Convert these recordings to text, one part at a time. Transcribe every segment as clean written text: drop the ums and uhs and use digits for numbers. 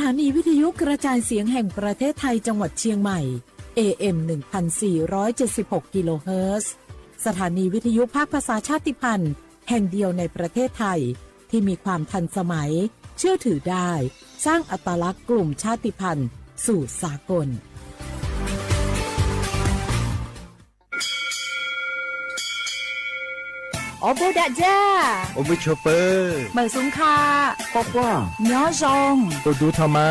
านีวิทยุกระจายเสียงแห่งประเทศไทยจังหวัดเชียงใหม่ AM 1476 กิโลเฮิรตซ์สถานีวิทยุภาคภาษาชาติพันธุ์แห่งเดียวในประเทศไทยที่มีความทันสมัยเชื่อถือได้สร้างอัตลักษณ์กลุ่มชาติพันธุ์สู่สากลโอโบดะจ้าโอเวชเปอร์เหมยสุงคาปอกว่าย้อซงโอดูธรรมา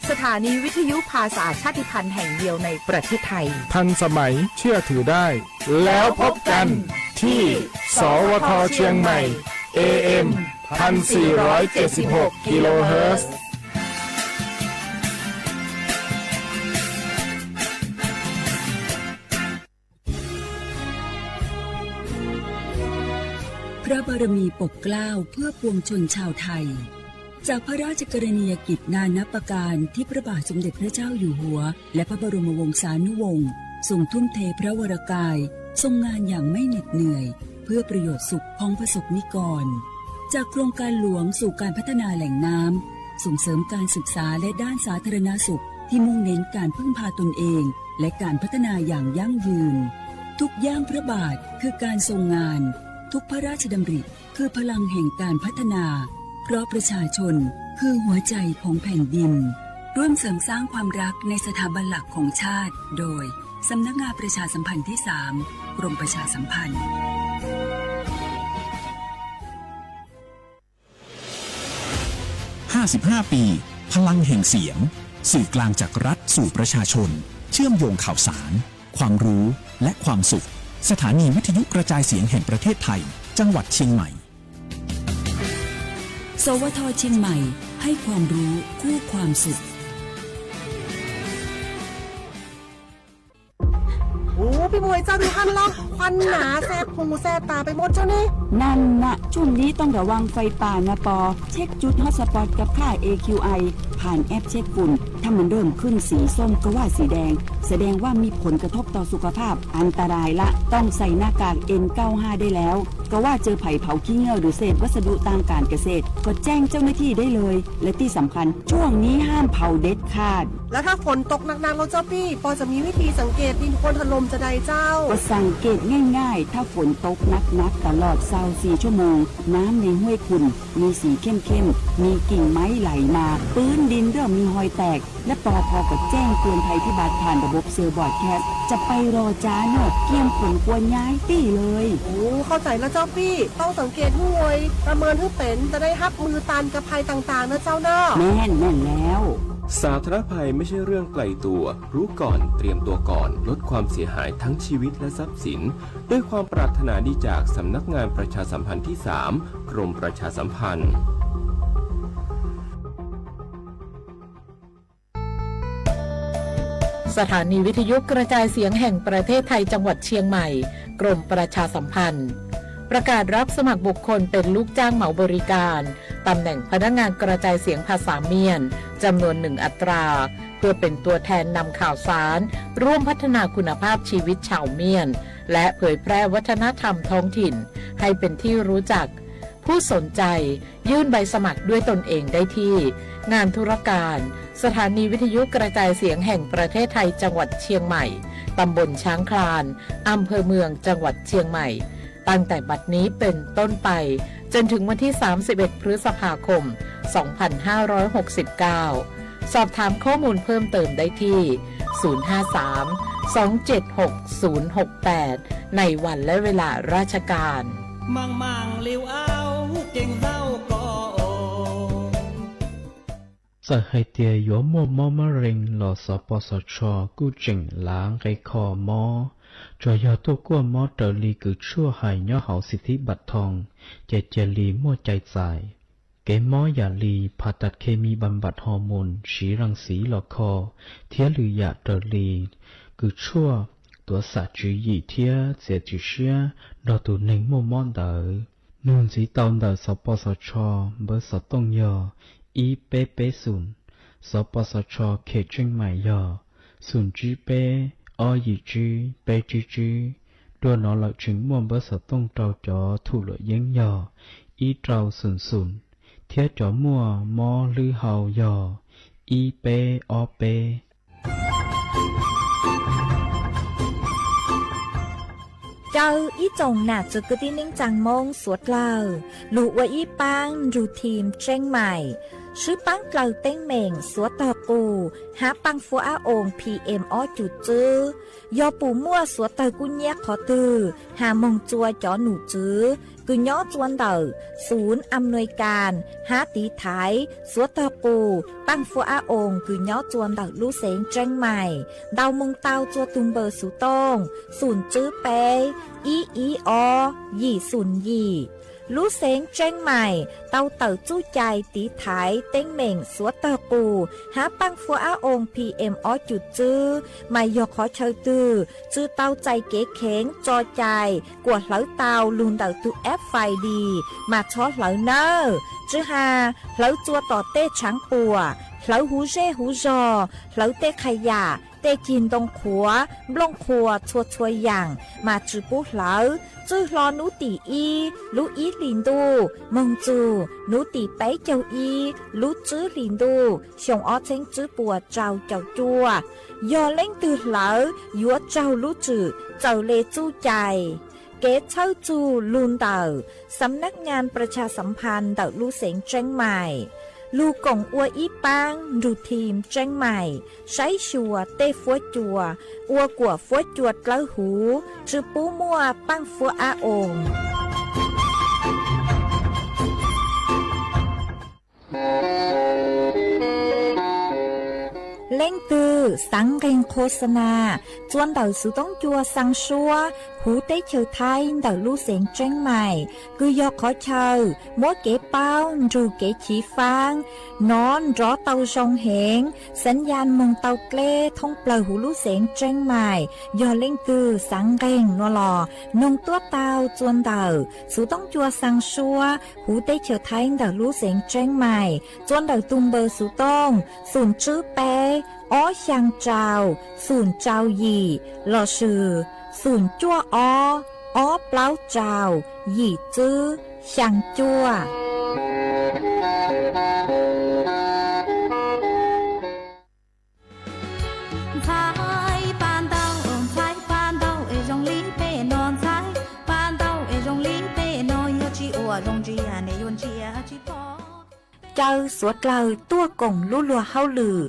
สถานีวิทยุภาษาชาติพันธุ์แห่งเดียวในประเทศไทยทันสมัยเชื่อถือได้แล้วพบกันที่สวทเชียงใหม่ AM 1476 กิโลเฮิรตซ์พระบารมีปกเกล้าเพื่อปวงชนชาวไทยจากพระราชกรณียกิจนานับประการที่พระบาทสมเด็จพระเจ้าอยู่หัวและพระบรมวงศานุวงศ์ทรงทุ่มเทพระวรกายทรงงานอย่างไม่เหน็ดเหนื่อยเพื่อประโยชน์สุขของประสบนิกรจากโครงการหลวงสู่การพัฒนาแหล่งน้ำส่งเสริมการศึกษาและด้านสาธารณสุขที่มุ่งเน้นการพึ่งพาตนเองและการพัฒนาอย่างยั่งยืนทุกย่างพระบาทคือการทรงงานทุกพระราชดำริคือพลังแห่งการพัฒนาเพราะประชาชนคือหัวใจของแผ่นดินร่วมเสริมสร้างความรักในสถาบันหลักของชาติโดยสำนักงานประชาสัมพันธ์ที่ 3 กรมประชาสัมพันธ์55 ปีพลังแห่งเสียงสื่อกลางจากรัฐสู่ประชาชนเชื่อมโยงข่าวสารความรู้และความสุขสถานีวิทยุกระจายเสียงแห่งประเทศไทยจังหวัดเชียงใหม่สวทเชียงใหม่ให้ความรู้คู่ความสุขโอ้พี่มวยเจ้าดูท่านล็อกควันหนาแสบหูแสบตาไปหมดเจ้านี่นั่นนะช่วงนี้ต้องระวังไฟป่านะปอเช็คจุดฮอตสปอตกับค่า AQI ผ่านแอปเช็คฝุ่นถ้ามันเริ่มขึ้นสีส้มก็ว่าสีแดงแสดงว่ามีผลกระทบต่อสุขภาพอันตรายละต้องใส่หน้ากาก N95 ได้แล้วก็ว่าเจอไผ่เผาขี้เง่าหรือเศษวัสดุทางการเกษตรก็แจ้งเจ้าหน้าที่ได้เลยและที่สำคัญช่วงนี้ห้ามเผาเด็ดขาดแล้วถ้าฝนตกหนักๆแล้วเจ้าพี่พอจะมีวิธีสังเกตดินโคลนถล่มจะใดเจ้าก็สังเกตง่ายๆถ้าฝนตกนักๆตลอด24 ชั่วโมงน้ำในห้วยขุ่นมีสีเข้มๆมีกิ่งไม้ไหลมาพื้นดินเริ่มมีหอยแตกและปพก็แจ้งเตือนภัยพิบัติผ่านระบบเซอร์บอร์ดแคสจะไปรอจ้าเนอะเกี่ยมฝนกวนย้ายตี้เลยโอ้เข้าใจแล้วเจ้าพี่ต้องสังเกตห้วยประเมินให้เป็นจะได้รับมือตานกับภัยต่างๆนะเจ้าเนอะแม่นแล้วสาธารณภัยไม่ใช่เรื่องไกลตัวรู้ก่อนเตรียมตัวก่อนลดความเสียหายทั้งชีวิตและทรัพย์สินด้วยความปรารถนาดีจากสำนักงานประชาสัมพันธ์ที่ 3 กรมประชาสัมพันธ์สถานีวิทยุกระจายเสียงแห่งประเทศไทยจังหวัดเชียงใหม่กรมประชาสัมพันธ์ประกาศรับสมัครบุคคลเป็นลูกจ้างเหมาบริการตำแหน่งพนักงานกระจายเสียงภาษาเมียนจำนวน1 อัตราเพื่อเป็นตัวแทนนำข่าวสารร่วมพัฒนาคุณภาพชีวิตชาวเมียนและเผยแพร่วัฒนธรรมท้องถิ่นให้เป็นที่รู้จักผู้สนใจยื่นใบสมัครด้วยตนเองได้ที่งานธุรการสถานีวิทยุกระจายเสียงแห่งประเทศไทยจังหวัดเชียงใหม่ตำบลช้างคลานอำเภอเมืองจังหวัดเชียงใหม่ตั้งแต่บัดนี้เป็นต้นไปจนถึงวันที่31 พฤษภาคม 2569 สอบถามข้อมูลเพิ่มเติมได้ที่ 053-276-068 ในวันและเวลาราชการมังเลี้ยวเอาเก่งเศร้าก็จะให้เตียยัวมัวมอมะเร็งหล่อสปสชกู้เจิงล้างไกคอมอจอยาตัวกัวมอเตอลีกือชั่วหายย่อเหาสิทธิบัตรทองเจเจลีมั่วใจใจเกมอยาลีผ่าตัดเคมีบำบัดฮอร์โมนฉีรังสีหลอกคอเทียหรือยาเตอลีกือชั่วตัวสัตว์จียี่เทียเสียจีเชียดอตัวหนึ่งมัวมอนเตอนูนสีตอนเดอสปสชเบอร์สตงยออีเปเปศูนย์สปสชเขตเชียงใหม่ยอศูนย์จีเปอยีจีเปจีจีตัวน้อหลักถึงมัวเบอร์สตงเจ้าจอถูกหลอยยังยออีเจ้าศูนย์เทียจอมัวมอลือเฮายอ อีเปออเปเจ้าอีจงหนาจุกตินิ่งจังมงสวดเล่าลูว่าอีปังรูทีมเจ้งใหม่ชื่อปังเกลาเต้งเหม่งสวดตอกูหาปังฟัวอาองพีเอ็มออจุดจื้อยอปูมั่วสวดตอกุญแยกขอตือหามงจัวจอหนูจื้อกุญย้อจวนเตอศูนย์อำนวยการหาตีไถสวดตอปูปังฟัวอาองกุญย้อจวนเตอลู่เสงเจ้งใหม่ดาวมงเตาจัวตุงเบอร์สุตงศูนย์จื้อเปอีอยี่ศูนย์ยี่ลู่เสงเจ้งใหม่เตาเต๋อจู้ใจตีไถเต้งเหม่งสวดเตอปูหาปังฟัวอาองพีเอ็มออจุดจื้อไม่ยอขอเชยตือจื้อเตาใจเก๋เข็งจอใจกวดเหลาเตาลุนเต๋อตุแอฟไฟดีมาช้อเหลาเนอจื้อหาเหลาจัวต่อเต้ช้างปัวเหลาหูเร่หูจอเหลาเต้ขยะเต้กินตรงขัวบลงขัวชัวอย่างมาจื้อปูเหลาจื้อรอนูตีอีลูอีลินดูมงจูนูตีไปเจ้าอีลูจื้อลินดูชงอ้อเช้งจื้อปัวเจ้าจัวยอเล่งตือเหลายัวเจ้าลูจื้อเจ้าเลจู้ใจเกตเช่าจูลุนเต่าสำนักงานประชาสัมพันธ์เต่าลู่เสงเจ้งใหม่ลูกงอัวอีปังดูทีมเจ้งใหม่ใช้ชัวเต้ฟัวจัวอัวกัวฟัวจวดกล้าหูจือปูมัวปังฟัวอาองเล่งตือสังเกงโฆษณาจวนเต่าสุต้องจัวสังชัวหูเต้เฉียวไทยเต่าลู่เสียงเจ้งใหม่คือยอขอเชยมัวเก๋เป้ารูเก๋ฉีฟางนอนรอเต่าชงเหงสัญญาณมงเต่าเกล้ท่องเปล่าหูลู่เสียงเจ้งใหม่ยอเล่งตือสังเกงนัวหลอนงตัวเต่าจวนเต่าสุต้องจัวสังชัวหูเต้เฉียวไทยเต่าลู่เสียงเจ้งใหม่จวนเต่าตุงเบอร์สุต้องศูนย์จื้อเปอ้อช่างเจ้าศูนย์เจ้าหยี่หล่อชื่อศูนย์จั่วอ้อเปล่าเจ้าหยี่จื้อช่างจั่วเจ้าสวดเลาตัวกงลู่ลัวเฮาลือ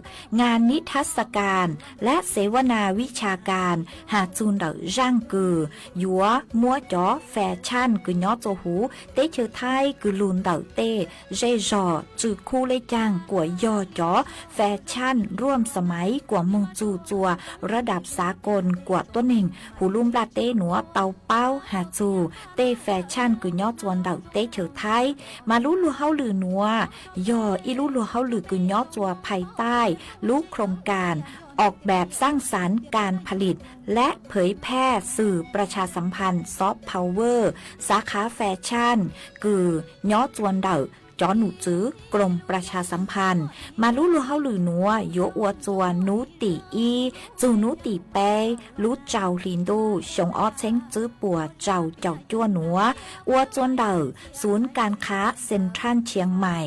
งานนิทรรศการและเสวนาวิชาการหาจูนเดอร่างกือหยัวมัวจ๋อแฟชั่นกือยอโจหูเต้เชอไทยกือลูนเดอเต้เจจอจือคู่เลยจางกว่ายอจ๋อแฟชั่นร่วมสมัยกว่ามงจูจัวระดับสากลกว่าตัวหนึ่งหูลุ่มลาเต้หนัวเตาเป้าหาจูเต้แฟชั่นกือยอจวนเดอเต้เชอไทยมาลู่ลัวเฮาลือหนัวยออีลู่ลัวเฮาลือกุญยอจัวภายใต้ลูกโครงการออกแบบสร้างสรรค์การผลิตและเผยแพร่สื่อประชาสัมพันธ์ซอฟต์พาวเวอร์สาขาแฟชั่นกือยอจวนเดอจอหนูจื้อกรมประชาสัมพันธ์มาลู่ลัวเฮาลือหนัวโยอัวจัวนูตีอีจูนูตีเปลู่เจ้าลินดูชงอ้อเช้งจื้อปัวเจ้าจั่วหนัวอัวจวนเดอศูนย์การค้าเซ็นทรัลเชียงใหม่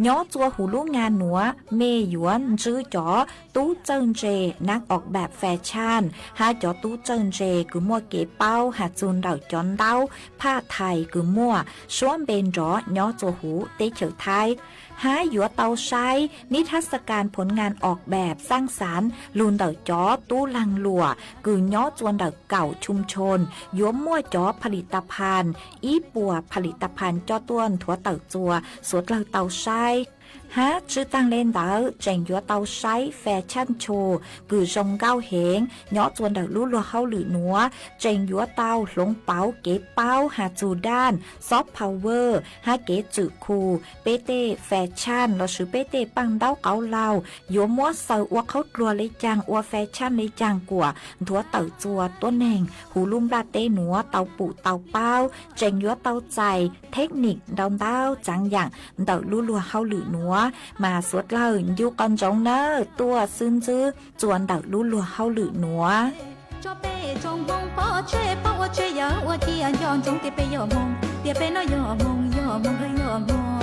ย้อจัวหูลู่งานหนัวเมหยวนจื้อจ๋อตู้เจิ้งเจนักออกแบบแฟชั่นหาจ๋อตู้เจิ้งเจคือมัวเก๋เป้าหาจูนเดาจอนเดาผ้าไทยคือมัวช่วงเบนจ๋อย้อจัวหูเตเฉยไทยหาหยัวเตาใช้นิทรรศการผลงานออกแบบสร้างสรรค์ลูนเดาจ๋อตู้ลังหลัวคือย้อจวนเดาเก่าชุมชนยัวมั่วจ๋อผลิตภัณฑ์อีปัวผลิตภัณฑ์จ้อต้วนถั่วเต่าจัวสวดเราเตาใช้ฮะชื่อตั้งเล่นเดาเจงยัวเตาใช้แฟชั่นโชว์กือจงเก้าเหงย้อจวนเดาลู่ลัวเฮาหรือหนัวเจงยัวเตาหลงเป๋าเก๋เป้าหาจูด้านซอฟต์พาวเวอร์ฮาเก๋จือคูเปเต้แฟชั่นเราชื่อเปเต้ปังเต้าเกาเหลายัวมัวเซออัวเขากลัวเลยจังอัวแฟชั่นเลยจังกว่าถั่วเต่าจัวตัวแหน่งหูลุ่มลาเต้หนัวเตาปูเตาเป้าเจงยัวเตาใจเทคนิคดาวเต้าจังอย่างเดาลู่ลัวเฮาหรือหนัวมาสวดเล่าอยู่กันจงเนอตัวซึ้งจื้อจวนดักลู่ลัวเฮาหรือหนัวcho bé trong bông bỏ chơi bao chơi giờ qua kia nhon trong tiệp bé giờ nó giờ mong ơi giờ mong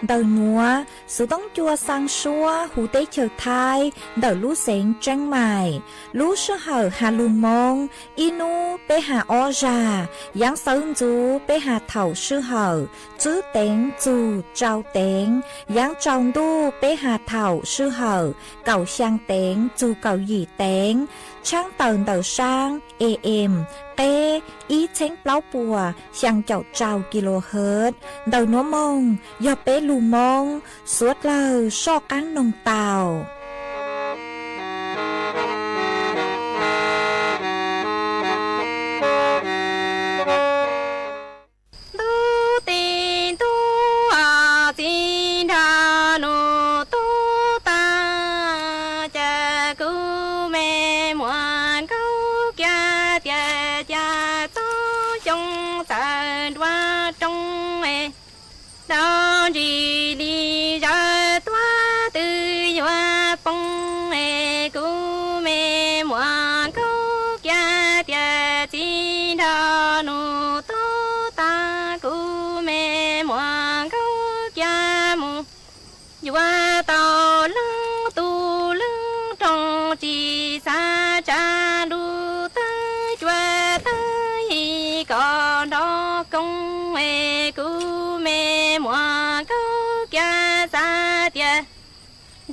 Đầu núa, sự tống chua sang xua hủ tế chờ thai, đầu lũ xén trăng mài, lũ sư hở hà lù mông, inu bê hà o ra, giáng sơn chú bê hà thảo sư hở, chứ tên chú trao tên, giáng trong đu bê hà thảo sư hở, cầu sang tên chú cầu gì tên, trang tờn đầu sang, em, tê, ý chén pláu bùa, sang chậu trao kHz, đầu núa mông, do bê lù mông, suốt lờ so cán nông tàu.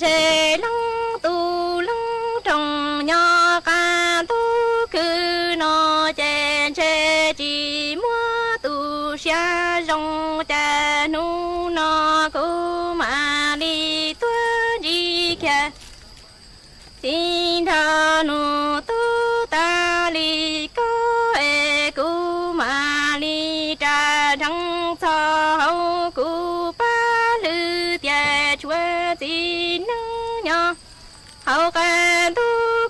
Chế lăng tu lăng trong nhỏ ca tu cứ nó chèn chế chỉ mua tu xa rong chè nu nó cứ mà đi tuơ đi kìa xin thà nu tu ta li có e cứ mà đi trà thăng cho hậu cứ ba lư tia chúa xin hậu ca tu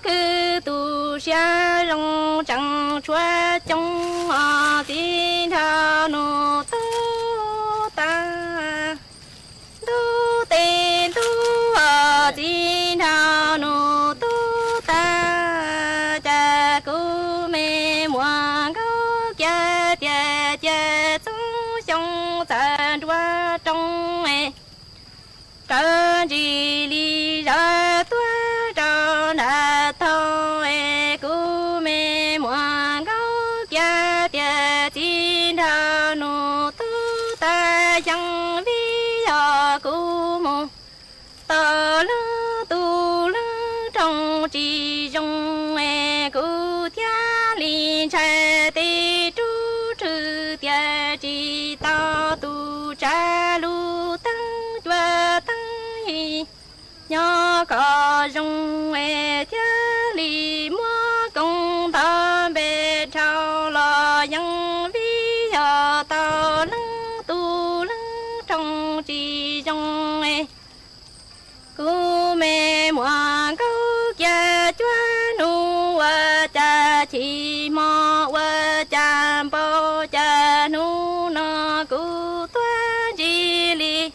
cứ tu xa rong chẳng chúa trong họ tin thao nô tu ta tu tên tu họ tin thao nô tu ta cha cu mê muang câu cha cha cha tu trong ta chúa trong mê trơn gì li ra tu chỉ trong e cứu thia linh trái tê chú trừ tia chỉ ta tu cha lu tăng chua tăng hi nhỏ có trong e thia li mua công ta bê trao lo yang vi ya ta lăng tu lăng trong chỉ trong e cứu mẹ mua cha chúa nu wa cha chi mo wa cha bo cha nu no cu tua ji li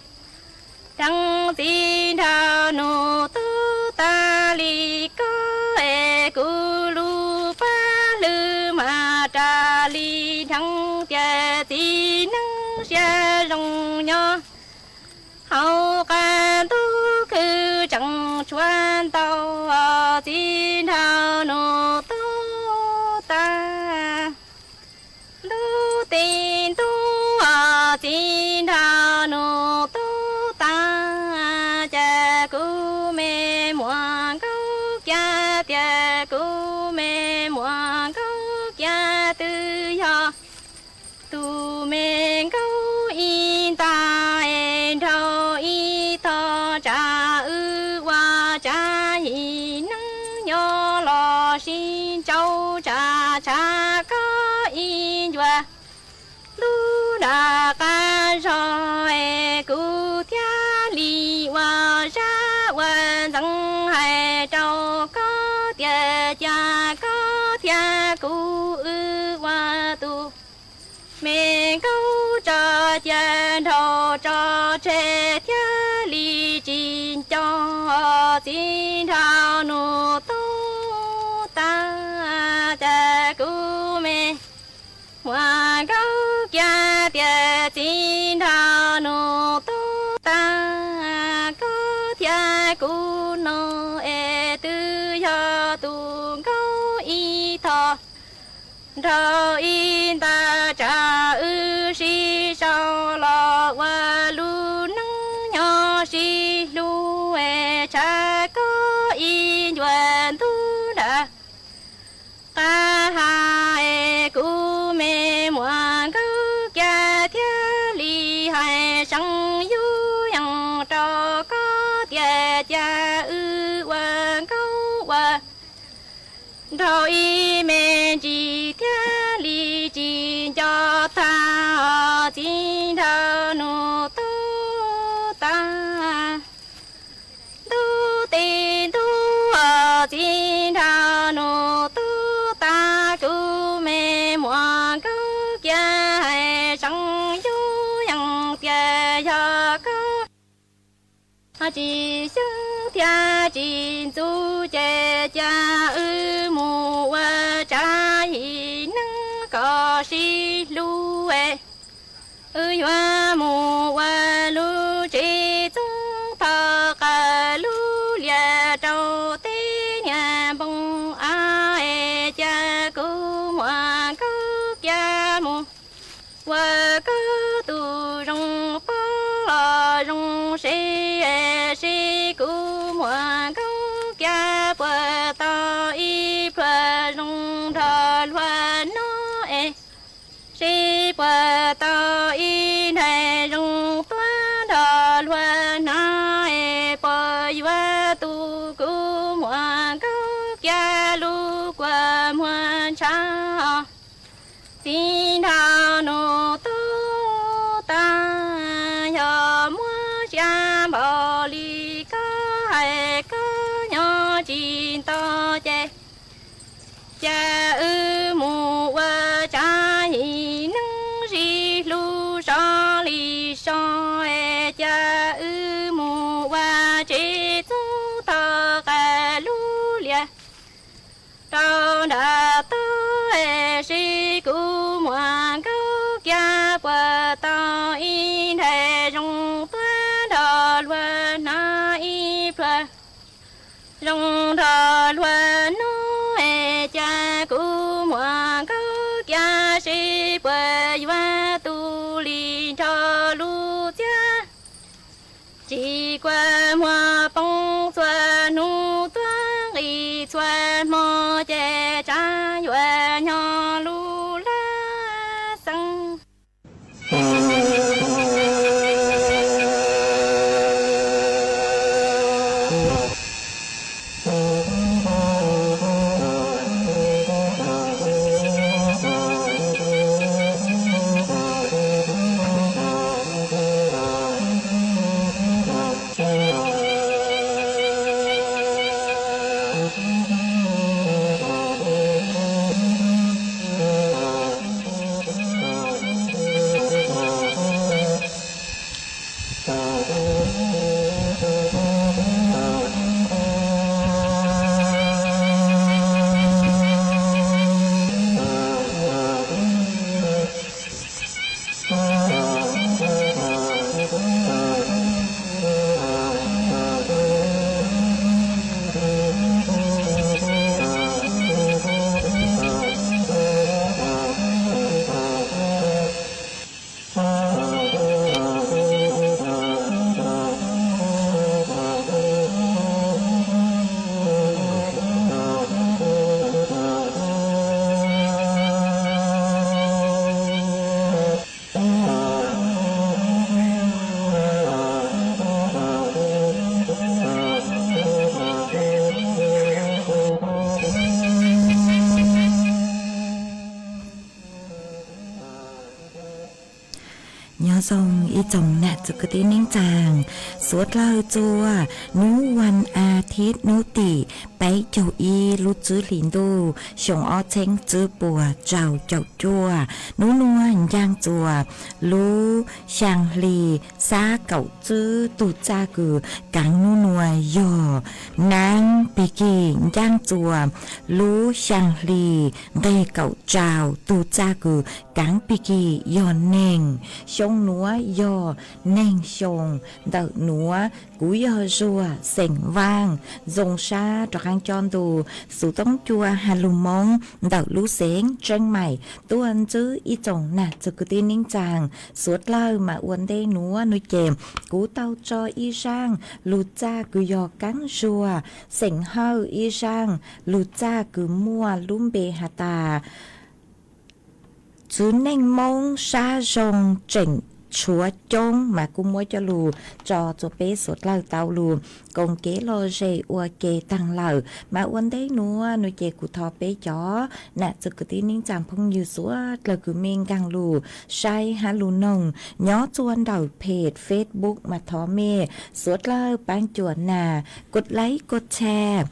trăng xin tha nu tu ta li có e cu lu pa lư ma cha li thăng cha ti nắng xa rong nho hậu ca tu cứ chẳng chuan tao xin thao nô tu ta lu tin tu xin thao nô tu ta cha cu mê muang câu cha cha cu mê muang câu cha tư yo tu mê câu in ta en thao y tho cha ư wa cha hi nắng nhỏ lo xin châu cha cha có in wa lu đà ca ro e cu thia li wa ra wa dang hai châu có tia cha có thia cu ư wa tu mẹ câu cho cha thọ cho trẻ thia li chín cho xin thao nô tu ta cha cu mẹ hoa câu cha tia xin thao nô tu ta Rao in ta cha ư si sao lo wa lu nung nhỏ si lu e cha có in yuan tu da ca ha e cu me muan câu kia thiên li hai sang yu yang trò có tiệt cha ư quan câu wa Rao y men ji thiên li ji cho ta jin thao nu tu ta tu tin tu jin thao nu tu ta cu me muan câu kia hai sang yu yang tia ya câu chỉ sống thiên chỉ tu chế cha ư mù wa cha hi nâng có si lu e ư hoa mù wa lu chỉ tung thọ cả lu lia trâu tê nhà bông a e cha cu hoa câu cha mù wa câu tu rong pa rong se cu hoa câu kia bờ to y bờ rong thọ loa nó e si bờ to y này rong toa thọ loa na e bờ yuwa tu cu hoa câu kia lu qua hoa cha xin thao nô tu ta yo mua cha bỏ li có hay có nhỏ chín to che cha ư mù wa cha hi nâng ri lu so li so e cha ư mù wa chế tu thọ cả lu lia trâu đã tu e si cu muan câu kia bờ to in hệ rong toa đò lúa na y phơ rong đò lúa nó e cha cu muan câu kia si bờ yuwa tu li cho lu cha chỉ qua hoa bông xua nu toa y xua mò che cha yuwa nhỏ lu la sang Dòng y chồng nạt cho cái tiếng nín chàng suốt lao chua núวันอาทิตย์นูตีไปเจ้าอีรู้จื้อหลินดูชงอ้อเช้งจื้อปัวเจ้าจัวนูนวลย่างจัวรู้ช่างลีซาเก่าจื้อตูจ้ากือกังนูนวลย่อนางปีกีย่างจัวรู้ช่างลีเรเก่าเจ้าตูจ้ากือกังปีกีย่อนเน่งชง นัวยอแนงชงเดาหนัวกูยอรัวเสียงว่างจงชาตรังจอนดูสู่ต้องจัวฮาลุมงเดาลูเสียงเจังใหม่ตัวอันจื้ออีจงน่ะจะกุตีนิ่งจางสวดเล่ามาอวนได้หนัวนุยเจมกูเต้าจออีช่างลูจ้ากูยอกังชัวเสียงเฮาอีช่างลูจ้ากูมัวลุ่มเบหาตาchú neng mong sa rong chỉnh chúa trông mà cũng muốn cho lù cho bé sốt lờ tàu lù còn kế lo dễ ua kê tăng lờ mà uốn đấy nữa nuôi chè cụ thọ bé chó nè sự cứ tin nín chàng phong như số là cứ men càng lù sai há lù nồng nhó chuan đầu page Facebook mà thọ mê sốt lờ bán chuột nàกดไลค์กดแชร์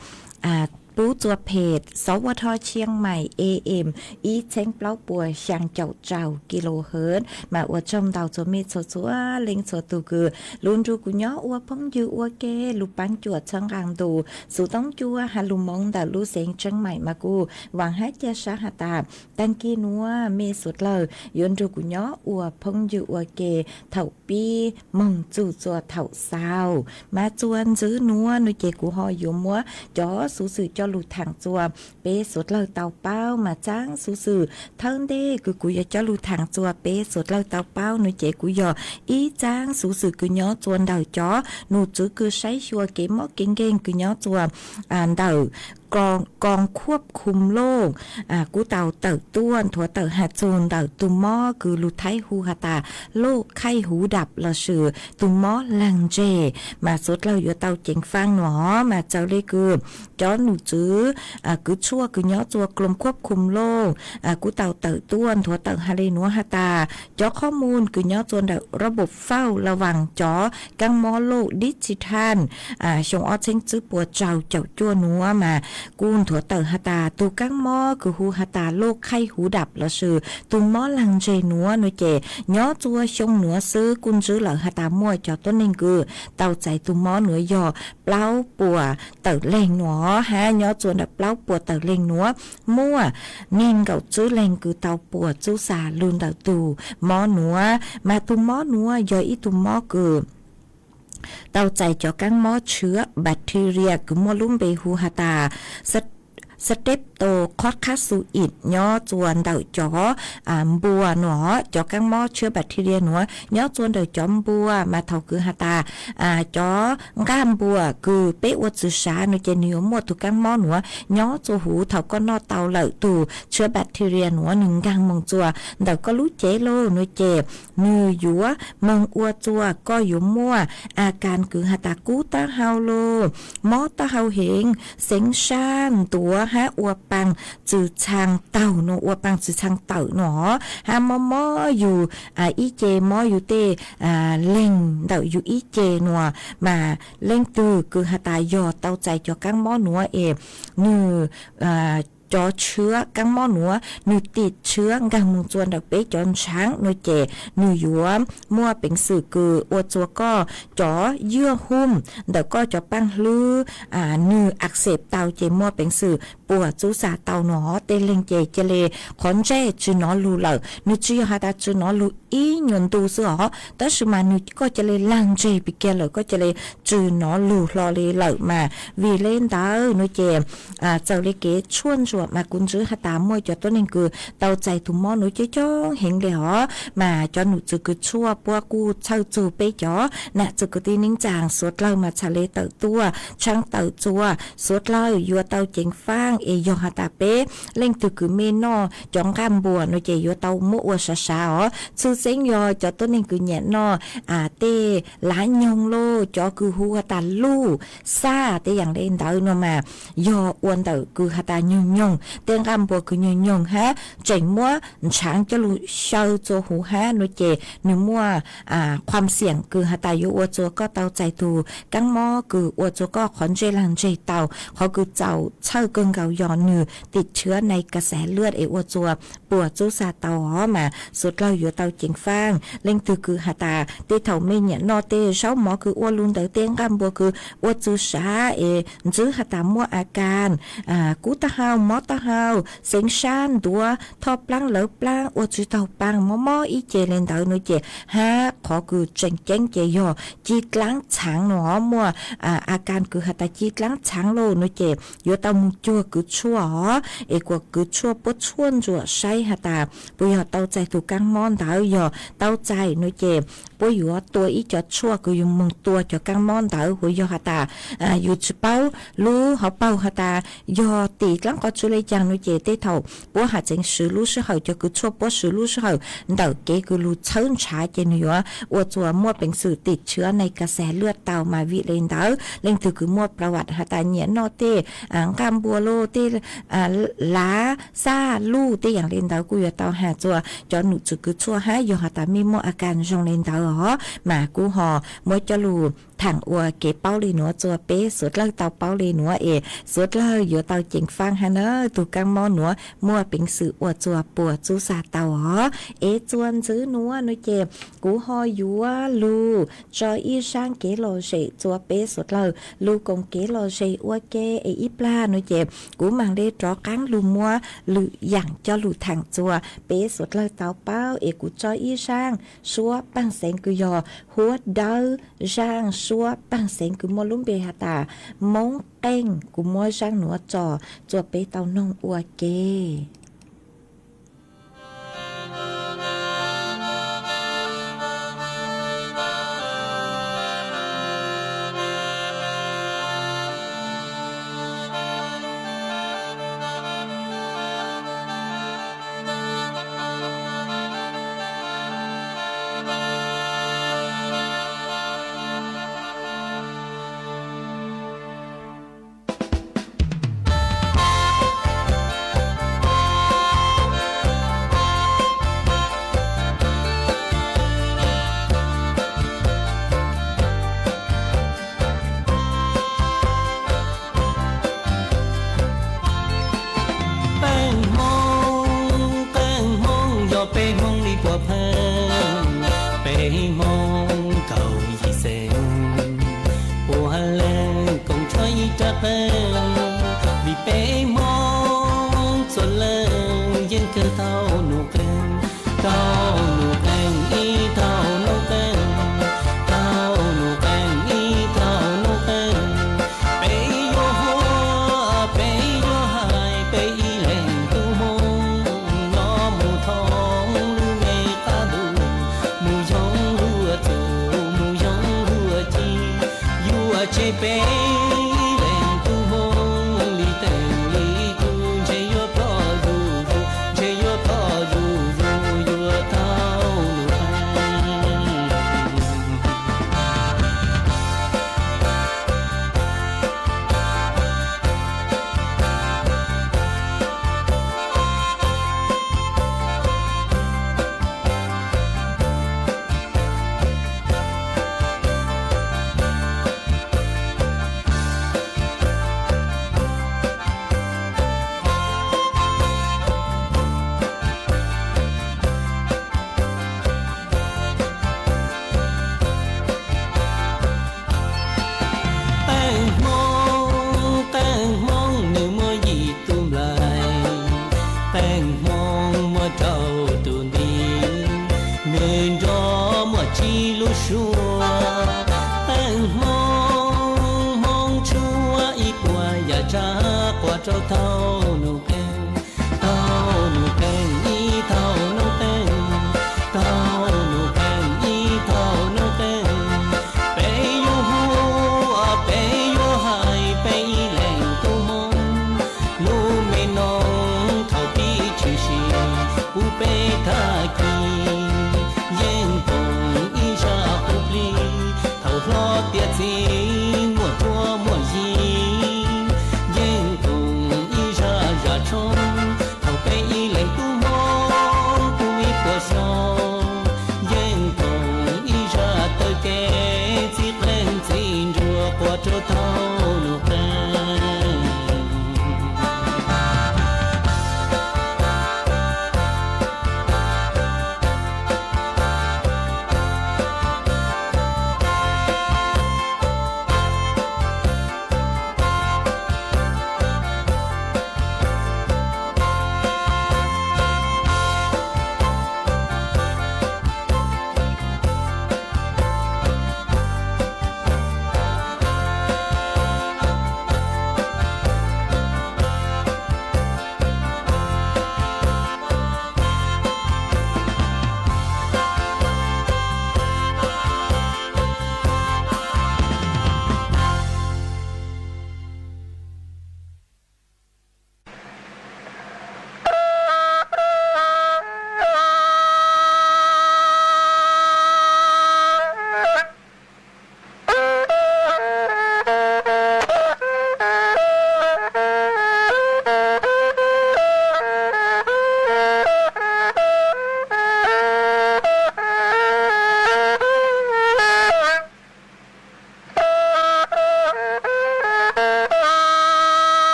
ปูตัวเพจสวทเชียงใหม่ AM อีเช้งเปล่าปัวช่างเจ้าเจ้ากิโลเฮิรตซ์มาอวดชมดาวตัวเมฆสวยๆเล็งสวยตูคือลุนจูกุญย้ออวพงยืออวเกลูปังจวดช่างกลางดูสู่ต้องจัวฮาลุมงดาวลูเสียงเชียงใหม่มากูหวังให้เจ้าสาหตาตังกีนัวเมฆสุดเลยยนจูกุญย้ออวพงยืออวเกเถ่าปีมงจู่จัวเถ่าสาวมาจวนซื้อนัวนุเจกูหอยอยู่มัวจ่อสู่สื่อcho lù thẳng chùa bé sốt lời tàu bao mà trắng su sử thân đê cứ cúi cho lù thẳng chùa bé sốt lời tàu bao nuôi trẻ cúi giò ý trắng su sử cứ nhó chuồn đầu chó nụ chữ cứ sấy chùa kế mót kinh kinh cứ nhó chùa đầuกองควบคุมโลกกูเต่าเต่าต้วนถั่วเต่าหัดโจนเต่าตุมอคือลูไทหูหาตาโลกไข้หูดับละเสือตุมอลังเจมาสดเราอยู่เต่าเจ๋งฟังหนอมาเจ้าเลกือจ้อนหนูจื้อคือชั่วคือย้อตัวกลมควบคุมโลกกูเต่าเต่าต้วนถั่วเต่าฮาเลนัวหาตาจ้อข้อมูลคือย้อจนเต่าระบบเฝ้าระวังจ้อกังมอโลกดิจิทัลชงอ้อเช้งจื้อปัวเจ้าจั่วนัวมากูนถั่วเต่าหาตาตูกังมอคือหูหาตาโลกไข้หูดับละชื่อตุมอลังเจนัวนุเจย้อจัวชงหนัวซื้อกุนซื้อเหล่าหาตามั่วจอต้นนิงกือเต่าใจตุมอหนัวยอเปล่าปัวเต่าแรงหนัวฮะย้อจวนดับเปล่าปัวเต่าแรงหนัวมั่วนิงเก่าซื้อแรงคือเต่าปัวจูสาลุนเต่าตูมอหนัวมาตุมอหนัวยออีตุมอคือเต่าใจจอกังมอเชื้อแบคทีเรียคือมอลุ่มเบหูหาตาสเต็ปโตคอดคาสูอิดย่อจวนเดาจ่อบัวหนอจ่อกังมอเชื้อแบคทีเรียหนัวย่อจวนเดาจอมบัวมาเท่าคือหาตาจ่อก้ามบัวคือเป๊ะวัดสุสานุเจนิวหมดถูกกังมอหนัวย่อจูหูเท่าก็นอเตาเหล่าตูเชื้อแบคทีเรียหนัวหนึ่งกังมงจัวเดาก็รู้เจโลนุเจนือยัวมงอัวจัวก็อยู่มั่วอาการคือหาตากูตาเฮาโลมอตาเฮาเหงเสียงชานตัวฮะอัวปังจือชางเต่าเนาะอัวปังจือชางเต่าเนาะฮะมออยู่อีเจมออยู่เตเล่งเต่าอยู่อีเจเนาะมาเล่งตือคือหาตายอเต่าใจจอกังมอหนัวนือจอเชื้อกังมอหนัวนูติดเชื้อกังมุงจวนดับเป๊จอนช้างนูเจนูยัวมั่วเป็นสื่อคืออวดจัวก็จอเยื่อหุ้มเดี๋ยวก็จะปั้งลือนูอักเสบเตาเจมั่วเป็นสื่อปวดจูสาเตาหนอเตลิงเจเจเลขอนเจจือหนอลูเหล่านูจีฮาตาจือหนอลูอีหยวนตูสืออ๋อแต่สมานูก็จะเลยลังเจปิเกลเลยก็จะเลยจือหนอลูรอเลยเหล่ามาวีเล่นดาวนูเจเจ้าเลเกชวนจวดมากุนจื้อหาตามวยจอต้นนึงคือเตาใจถุงหม้อหนูจ้จ้องเห็นเลยอ๋อมาจอหนูจือคือชั่วปัวกูเช่าจูไปจ่อน่ะจือคือตีนิ่งจางสวดเล่ามาชาเลเตาตัวช่างเตาจัวสวดเล่ายัวเตาเจงฟางยอหาตาเป้เล่งตือคือเมนอจองกำบัวหนูเจยัวเตาโมอวชาชาอ๋อซื้อเซ็งยอจอต้นนึงคือเนี่ยนอเตหลายยงโลจอคือหัวตาลู่ซาเตอย่างเล่นเตาเนาะมายออ้วนเตาคือหาตายงเตียงกำบัวคือหยงฮะใจมัวช้างจะรู้เช่าโจหูฮะนุเจหนึ่งมัวความเสี่ยงคือหาตาอยู่อวจัวก็เตาใจตูกังมอคืออวจัวก็ขอนเจลังเจเตาเขาคือเจ้าเช่าเกิงเกายอนนือติดเชื้อในกระแสเลือดอวจัวป ปัวจูซาเตาอ๋อมาสุดเราอยู่เตาจิงฟังเล่งตือคือหาตาเตเถาไม่เนี่ยนอเตเช้าหมอคืออ้วนลุนเตอเตียงกันบัวคืออ้วนจูซาจื้อหาตามัวอาการกูตาเฮามอตาเฮาเซ็งชานตัวทอปลังเหลอปลังอ้วนจูเตาปังมออีเจเลนเตอหนูเจฮะขอคือเจงเจงเจยอจีกล้างฉางหนอมัวอาการคือหาตาจีกล้างฉางโลหนูเจอยู่เตามุจัวคือชั่วกว่าคือชั่วปดชวนจั่วใช้หาตาปุยเตาใจถูกกังมอนเตายอเตาใจหนูเจปุยอยู่ตัวอีจอชั่วคืออยู่มึงตัวจอกังมอนเตาหัวยอหาตาอยู่จุเป้ารู้เขาเป้าหาตายอตีกล้างก็จุเลยจังหนูเจเตเท่าปัวหาจังสือรู้สือเขาจะคือชั่วปัวสือรู้สือเขาเดาเกคือรู้เชิญชาเจนอยู่อวดตัวมั่วเป็นสื่อติดเชื้อในกระแสเลือดเตามาวิเลนเตาเล่งถือคือมั่วประวัติหาตาเหนียนนอเตกัมบัวโลเตลาซาลู่เตอย่างเลนเตากูอยู่เตาหาตัวจอหนูจุคือชั่วให้อยู่หาตามีมั่วอาการจงเลนเตามากูหอมั่วจะรู้ถังอัวเก็บเป้าเลยหนัวจัวเป๊ะสุดเลิกเตาเป้าเลยหนัวสุดเลิกอยู่เตาจิงฟังฮะเนอถูกกังมอหนัวมั่วเป็นสื่ออัวจัวปัวจูซาเตาจวนซื้อหนัวหนูเจ็บกูหอยัวลูจออีช่างเกโลเชจัวเป๊ะสุดเลิกลูกงเกโลเชอัวเกอีปลาหนูเจ็บกูมังได้จอกังลูมัวลูอย่างจอลูถังจัวเป๊ะสุดเลิกเตาเป้ากูจออีช่างชัวปังเสงกุยอหัวเดาช่างชัวปังเสงกุมอลุ่มเบหตามงเต้งกุมอช่างหนัวจอจัวเป๊ะเตานงอัวเกช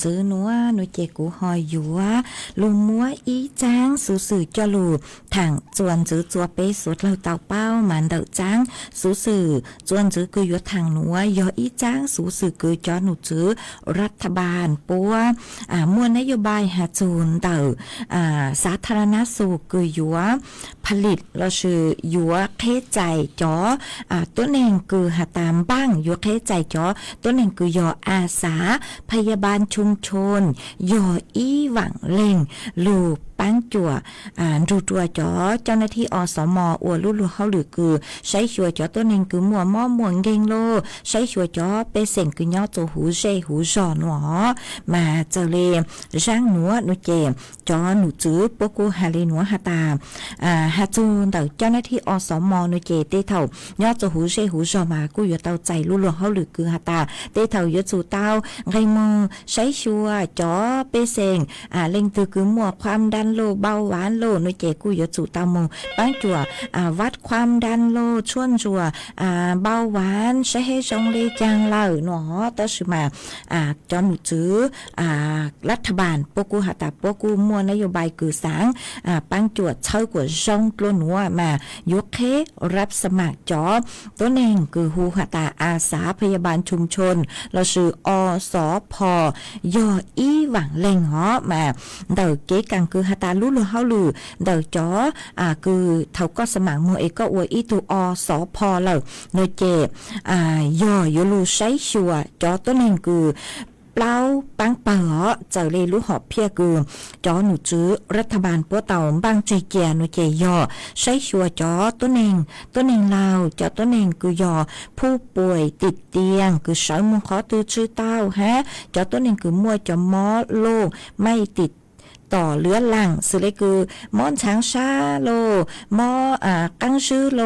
ซื้อนัวหนูเจกูหอยอยู่ว่าลุงมัวอีจ้างสู่สื่อจอลูทางจวนจื้อจัวเป้สุดเราเต่าเป้ามันเดาจ้างสู่สื่อจวนจื้อคืออยู่ทางนัวยออีจ้างสู่สื่อคือจอหนูจื้อรัฐบาลปัวมวลนโยบายหาจูนเต่าสาธารณสุขคืออยู่ผลิตเราชื่ออยู่เคใจจอตัวเองคือหาตามบ้างอยู่เคใจจอตัวเองคือยออาสาพยาบาลชุมชนยออีหวังเล่งลูกปังจั่วดูตัวจอเจ้าหน้าที่อสมอวลุลุเขาหรือคือใช้ชัวจอตัวเองคือมัวม่อม่วงเก่งโลใช้ชัวจอเปเสงคือย่อโจหูเจหูจอหนอมาเจเลร่างหนัวหนูเจจอหนูจื้อปกูฮาเลหนัวฮาตาฮาจูนแต่เจ้าหน้าที่อสมหนูเจเตเท่าย่อโจหูเจหูจอมากูอยู่เตาใจลุลุเขาหรือคือฮาตาเตเท่ายจูเต้าไงมือใช้ชัวจอเปเสงเล็งตือคือมัวความดันโลเบาหวานโลหนูเจกูอยู่จูเต้ามือปังจั่ววัดความดันโลชวนจั่วเบาหวานใช้ให้จงเลยจังเหล่าหนอแต่สมาจอหนูจื้อรัฐบาลปกูหาตาปกูมัวนโยบายคือสางปังจวดเช่ากว่าจงกลัวหนัวมายกเครับสมัครจอตัวเองคือหูหาตาอาสาพยาบาลชุมชนเราชื่ออสพยออีหวังเล่งหอมาเดาเก๋กังคือหาตาลุลุเฮาลือเดาจอคือเท่าก็สมัครมัวเอก็อวยอีตัวอสพเหล่าโนเจยอยลูใช้ชัวจอตัวเองคือเปล่าปังเป๋อเจ้าเลยรู้หอบเพียกือจอหนูจื้อรัฐบาลปัวเต่าบางใจเกียหนูเจยอใช้ชัวจอตัวเองลาวจอตัวเองคือยอผู้ป่วยติดเตียงคือสาวมุงขอตือชื่อเต้าฮะจอตัวเองคือมัวจอมอโลกไม่ติดต่อเลือหลังสื่อเลยคือมอนช้างชาโลมอกังชื่อโล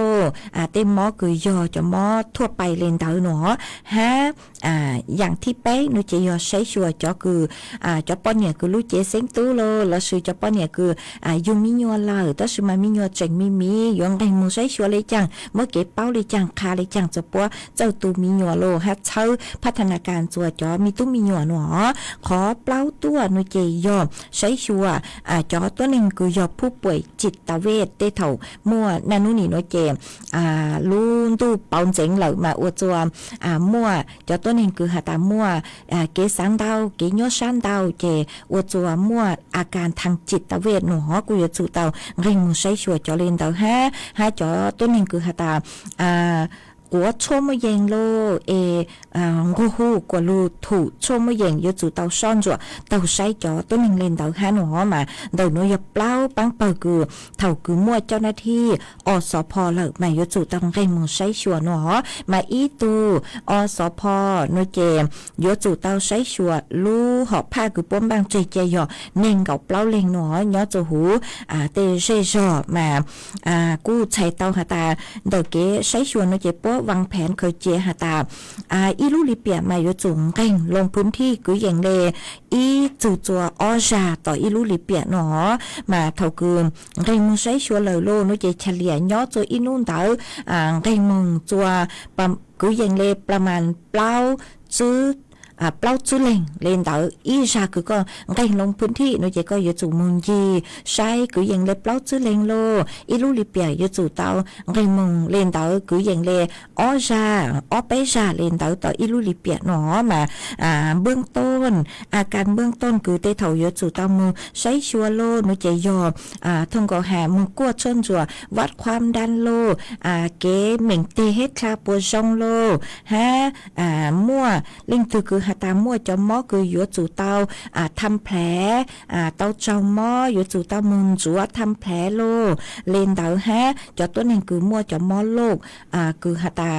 เต็มมอคือยอจะมอทั่วไปเลนเดาหนอฮะอย่างที่เป๊ะนูเจยอใช้ชัวจอคือจอปอนเนี่ยคือลูกเจเซ็งตู้โลแล้วสื่อจอปอนเนี่ยคือยูมิญัวลาแต่สื่อมามิญัวจังมียองไดมือใช้ชัวเลยจังเมื่อเก็บเป้าเลยจังคาเลยจังจะปัวเจ้าตูมิญัวโลฮะเช่าพัฒนาการจัวจอมีตู้มิญัวหนอขอเปล่าตัวนูเจยอใช้ชัวจอตัวหนึ่งคือยอผู้ป่วยจิตเวชได้เท่ามั่วนานุนีโนเจลุนตู้เปาเจ๋งเหล่ามาอวดจัวมั่วจอตัวหนึ่งคือหาตามั่วเกสังดาวเกยอชันดาวเจอวดจัวมั่วอาการทางจิตเวชหนูฮอกูยจูเตาเร่งมือใช้ชัวจอเลนเตาฮะจอตัวหนึ่งคือหาตากัวชมเยงโลกูฮูกัวลูถูชมเยงยูจูเตาซ่อนจัวเตาใช้จอตัวหนึ่งเล่นเตาหาหนูมาเดาหนูยับเปล่าปังเปิดคือเท่าคือมั่วเจ้าหน้าที่อสพเหล่ามายูจูเตาไงมึงใช้ชัวหนูมาอีตูอสพโนเจยูจูเตาใช้ชัวลูหอบผ้าคือป้อมบางใจยอเน่งเก่าเปล่าเล่งหนูย้อจูหูเตเจจอมากู้ใช้เตาหาตาเดาเก๋ใช้ชัวโนเจป้อวางแผนเคยเจหาตาอีลูลิเปียมาอยู่จุงเก่งลงพื้นที่กุยอย่างเลอีจู่จัวอจาต่ออีลูลิเปียหนอมาเท่ากืมเก่งมึงใช้ชัวเลยโลนุเจเฉลี่ยย่อจัวอีนู่นเต๋อเก่งมึงจัวกุยอย่างเลประมาณเปล่าจื้อเปล่าจุเล่งเล่นเต๋ออีชาคือก็เก่งลงพื้นที่นุเจก็อยู่จู่มุงยีใช้กุยอย่างเลเปล่าจุเล่งโลอีลูลิเปียอยู่จู่เต๋อเก่งมึงเล่นเต๋อกุยอย่างเลอจาอเปจาเล่นเต๋อต่ออีลูลิเปียหนอมาเบื้องต้นอาการเบื้องต้นคือเตเถาอยู่จู่เต๋อมือใช้ชัวโลนุเจยอทงก็หามือกวดชนจัววัดความดันโลเก๋เหม่งเตเฮ็ดคาปัวจงโลฮะมั่วเล่งตือคือตามั่วจอมอคืออยู่จู่เตาทำแผลเตาจอมออยู่จู่เตามุนจัวทำแผลโลเลนเตาฮะจอตัวหนึ่งคือมั่วจอมอโลกคือหาตา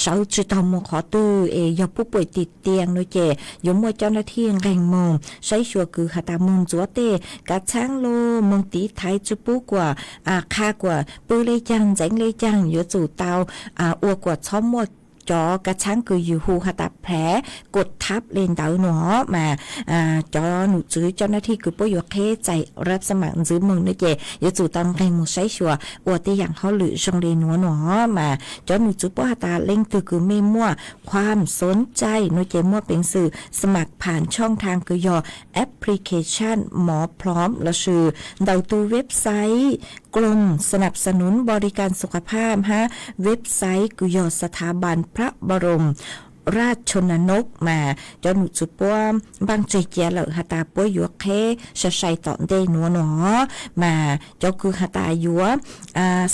เสาจุดเตามุขอตือยอผู้ป่วยติดเตียงโนเจยมั่วเจ้าหน้าที่แรงมุมใช้ชัวคือหาตามุนจัวเตกะช้างโลมุงตีไทยจุปูกว่าค่ากว่าปื้อเลยจังแจงเลยจังอยู่จู่เตาอัวกว่าช้อมมั่วจ จอกระชั้งคืออยู่หูหัตาแผลกดทับเลนเตาหนอมาจอหนูจื้อเจ้าหน้าที่คือปุ้ยเคใจรับสมัครซื้อมึงนี่เจยจู่ตอนแรงมูใช้ชัวอวดที่อย่างเขาหรือชงเลนหัวหนอมาจอหนูจื้อปุ้ยหัตาเล่งคือไม่มั่วความสนใจนี่เจมั่วเป็นสื่อสมัครผ่านช่องทางคือยอแอปพลิเคชันหมอพร้อมละชื่อดาวตูเว็บไซต์กรมสนับสนุนบริการสุขภาพเว็บไซต์กุยอสถาบันพระบรมราชชนนกมาจนหนุจุปัวบางใจเจียเหล่าหาตาปัวยัวเคชะชัยตอนเดนัวหนอมาเจ้าคือหาตายัว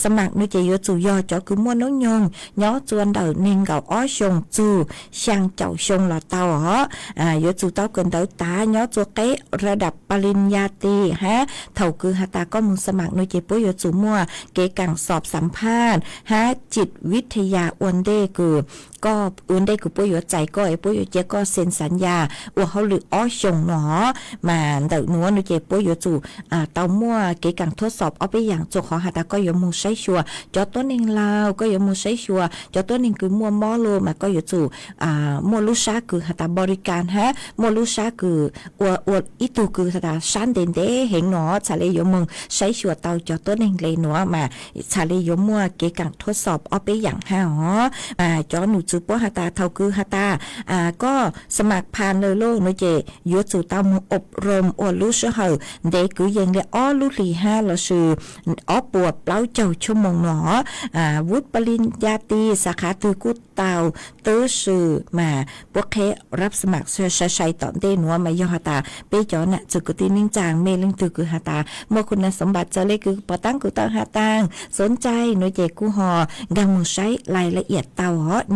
สมัครนึกใจยัวจู่ยอเจ้าคือม้วนน้องยงย้อจวนเดาเน่งเก่าอ้อชงจู่ช่างเจ้าชงหล่อเตายัวจู่เต้าเกินเต้าตาย้อจัวเประดับปริญญาตรีเท่าคือหาตาก็มึงสมัครนึกใจปัวยัวจู่มัวเกกังสอบสัมภาษณ์จิตวิทยาอวนเดคือก็อื่นได้คือปุ้ยใจก็ไอ้ปุ้ยเจก็เซ็นสัญญาว่าเขาหรืออ้อชงหนอมาเดินนัวนึกเจปุ้ยจู่เตามั่วเกกังทดสอบเอาไปอย่างจขอหาตาก็ยมูใช้ชัวจอต้นเองลาวก็ยมูใช้ชัวจอต้นเองคือมัวมอโลมาก็จู่มัวลูชาคือหาตาบริการมัวลูชาคืออวดอีตูคือหาตาชันเด่นเด้เห็นหนอชาเลยยมึงใช้ชัวเตาจอต้นเองเลยหนอมาชาเลยยมัวเกกังทดสอบเอาไปอย่างหาจอหนูจูปัวหาตาเท่าคือหาตาก็สมัครผ่านเลยโลกนเจยุสู่ตามอบรมอวลูชเหอเด็กคือยังเลยอ้อลุลี5ละชื่ออ้อปวดเปล่าเจ้าชั่วโมงหนอวุฒิปริญญาตรีสาขาตือกุดเตาเตอชื่อมาพวกเครับสมัครใช้ตอนเต้หนัวมายอหาตาเปจอน่ะจุกตินิ่งจางเมลิงตือคือหาตาเมื่อคุณสมบัติจะเล็กคือปตั้งคือตั้งหาตังสนใจนเจกูหอดังมือใช้รายละเอียดเตา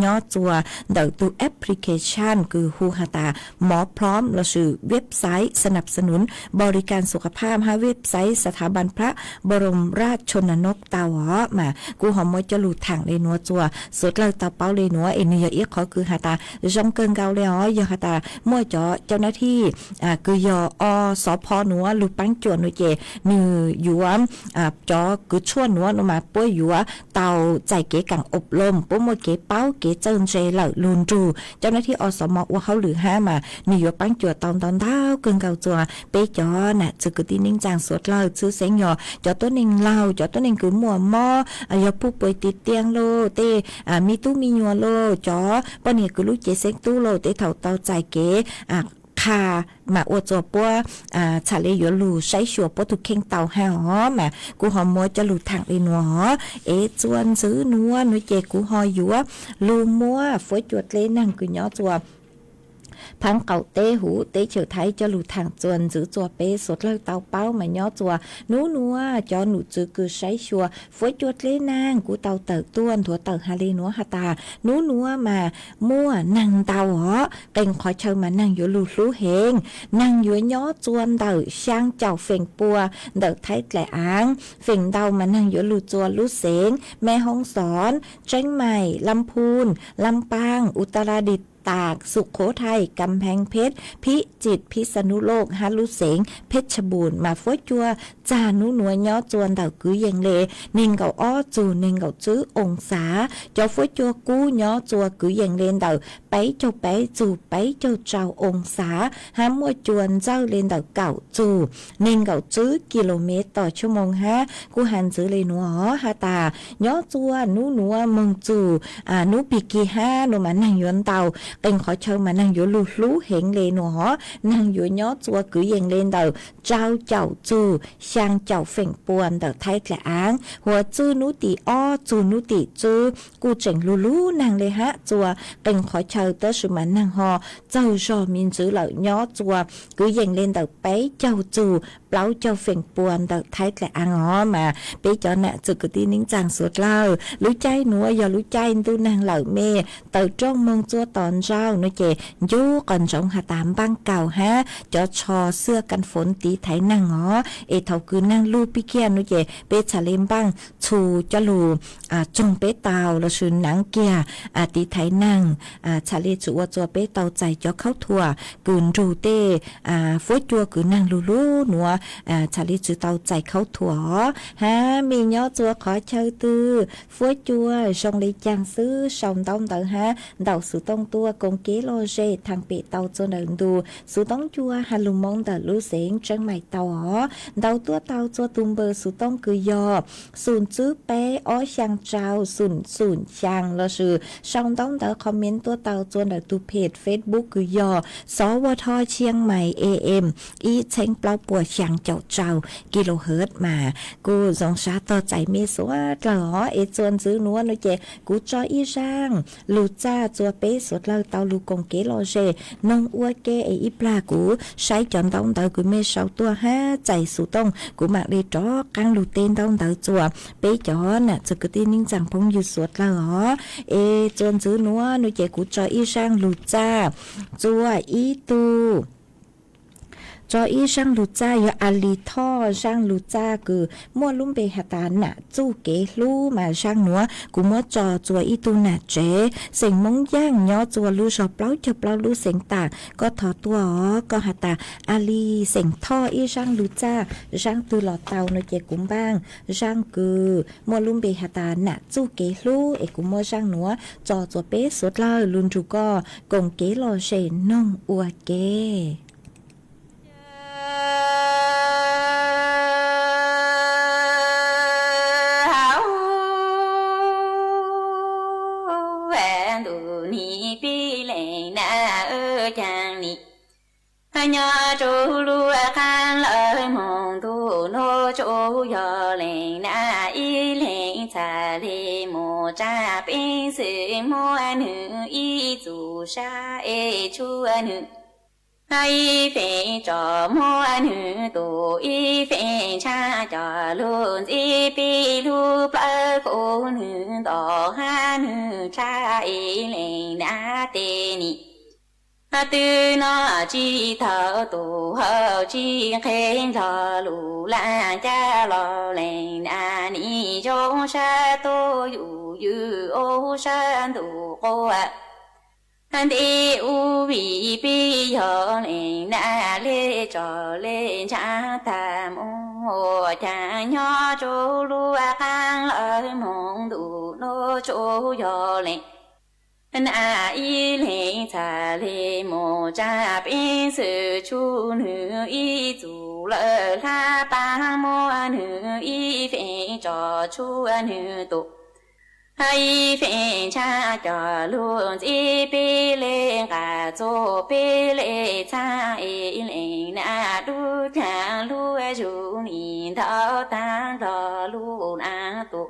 ย้อจัวเดินตัวแอปพลิเคชันคือฮูฮาตาหมอพร้อมเราชื่อเว็บไซต์สนับสนุนบริการสุขภาพเว็บไซต์สถาบันพระบรมราชชนนกเตามากูหอมมวยจะหลุดถังเลยนัวจัวสุดเลยเตาเป้าเลยนัวเอ็นเยอะขอคือฮาตาจงเกินเกาเลยยอฮาตามวยจ่อเจ้าหน้าที่คือยอสพนัวลูปังจวนนุเจนือยัวจ่อคือชวนนัวลงมาป่วยยัวเตาใจเก๋กังอบรมปุ๊มวยเก๋เป้าเก๋เจินเจเหล่าลุนจูเจ้าหน้าที่อสมว่าเขาหรือ5มานี่อยู่ปังจัวตอนเท้าเกินเก่าจัวเปจอน่ะจะกตินิ่งจางสวดเล่าซื้อเสียงหยอจอต้นเองเล่าจอต้นเองคือมัวมอยาผู้ป่วยติดเตียงโลเตมีตู้มียัวโลจอปนี่คือลูกเจเซ็กตู้โลเตเท่าเตาใจเก๋คามาอวดจัวปัวชาเลยลูใช้ชัวปัวถูกเข่งเตาหมากูหอมมัวจะหลุดทางเลยนัวจวนซื้อนัวนุเจกูหอยัวลูมัวฝอยจวดเลยนั่งกูย้อจัวพังเก่าเต้หูเต้เฉียวไทยจะหลุดทางจวนgiữจัวเป้สดเลยเตาเป้ามาย้อจัวนัวจอหนูจือคือใช้ชัวฝอยจวดเลยนางกูเตาเติร์ต้วนถั่วเติร์ฮาเลนัวฮาตานัวมามั่วนั่งเตาเก่งขอเชิญมานั่งอยู่ลูรู้เฮงนั่งอยู่ย้อจวนเติร์ช่างเจ้าเฟ่งปัวเติร์ไทยแกละอ้างเฟ่งเตามานั่งอยู่ลูจัวลูเสงแม่ห้องสอนเชียงใหม่ลำพูนลำปางอุตรดิตถ์ตากสุโขทัยกำแพงเพชรพิจิตรพิษณุโลกฮารุเสงเพชรบูรณ์มาฟ้อยจัวจานุหนัวย้อจวนเต่ากือเยงเลนิงเก่าอ้อจูนิงเก่าจื้อองศาจอฟ้อยจัวกู้ย้อจัวกือเยงเลนเต่าไปเจ้าไปจูไปเจ้าเจ้าองศาห้ามมัวจวนเจ้าเลนเต่าเก่าจูนิงเก่าจื้อกิโลเมตรต่อชั่วโมงกูหันจื้อเลยนัวฮาตาย้อจัวนูหนัวมึงจูนูปีกีหนูมานั่งยวนเต่าเป็นขอเชิญมานั่งอยู่รู้เห็นเลยหนอนั่งอยู่ย้อจัวกือเยงเลนเต่าเจ้าเจ้าจูช่างเจ้าเฟ่งปวนเต่าไทยแกละอ้างหัวจูนุติอ้อจูนุติจูกูเจ๋งรู้นั่งเลยจัวเป็นขอเชิญเตอสุมานั่งหอเจ้าจอมินจื้อเหล่าย้อจัวกือเยงเลนเต่าไปเจ้าจูเปล่าเจ้าเฟ่งปวนเต่าไทยแกละอ้างมาไปจอน่ะจุกตินิ่งจางสวดเล่ารู้ใจหนัวอย่ารู้ใจตู้นางเหล่าเมเต่าจ้องมองจัวตอน เจ้าเนาะเจยู่ก่อนจงหาตามบ้างเก่าฮะจอชอเสื้อกันฝนตีไถนั่งอ๋อเอเท่าคือนั่งลูปิเกียนเนาะเจเปชาเลมบ้างชูจะลูจงเปตาวละชื่อหนังเกียตีไถนั่งชาเลจูว่าจัวเปเตาใจจอเข้าถั่วกืนรูเต้ฟวยจัวคือนั่งลูลูหนัวชาเลจูเตาใจเข้าถั่วฮะมีเนาะจัวขอเชิญตือฟวยจัวชงเลยจังซื้อชงต้องเตอฮะเดาสุต้องตัวกงเกโลเจทางเปเตาจนเดินดูสุต้องจัวฮัลลุมงเตอลูเสียงจังใหม่เตาเดาตัวเตาจัวตุมเบอร์สุต้องคือยอศูนย์จื้อเป้อ้อช่างเจ้าศูนย์ช่างละชื่อชงต้องเตอคอมเมนต์ตัวเตาจนเดินดูเพจเฟซบุ๊กคือยอสวทเชียงใหม่ AM อีเช้งเปล่าปัวช่างเจ้ากิโลเฮิรตซ์มากูสงสารต่อใจเมสวดหรอเอจวนซื้อนัวนุเจกูจออีช่างลูจ้าจัวเป้สุดเราเตาลูกงเกโลเจนงอัวเกอีปลากูใช้จอนต้องเตากูเมเสาตัวห้าใจสุต้องกูมักเลยจ้อกังลูเต้นต้องเตาจัวเป้จอน่ะจะกตีนิ่งจังพงอยู่สวดเราหรอเอจวนซื้อนัวนุเจกูจออีช่างลูจ้าจัวอีตูจออีช่างลูจ้ายอาลีท่อช่างลูจ้าคือมั่วลุ่มเปหตาหนะจู้เกลู่มาช่างหนัวกูมั่วจอจัวอีตูหนะเจเสียงมงย่างย่อจัวลูชอเปล่าเจอเปล่าลูเสียงตาก็ถอตัวก็หตาอาลีเสียงท่ออีช่างลูจ้าช่างตือหลอดเตาในเจกุมบ้างช่างคือมั่วลุ่มเปหตาหนะจู้เกลู่เอกูมั่วช่างหนัวจอจัวเป๊สุดล่าลุนจูก็กงเกลอเชน้องอัวเกnhà chú lúa khăn lời mong tu nô chú yo lên na y lên cha li mo cha bin sự mo nữ y tu sa e chu nữ ai phê cho mo nữ tu y phê cha cho luôn y pi lu pa cô nữ đỏ ha nữ cha y lên na tê ni tư nó chỉ thở tù hờ chỉ khen thở lù la cha lo lên ni cho sa tô yu yu ô sa tù cô anh đi u bị bi hờ lên lê trò lên cha tham ô cha nhỏ chỗ lúa khang ở mong đủ nó chỗ yo lên na y lên cha lê mô cha bin sự chu nữ y tu lơ la ba mô nữ y phê cho chu nữ tu ai phê cha cho luôn y bi lên cả cho bi lên cha y lên na du cha lu ju ni thao ta lo lu na tu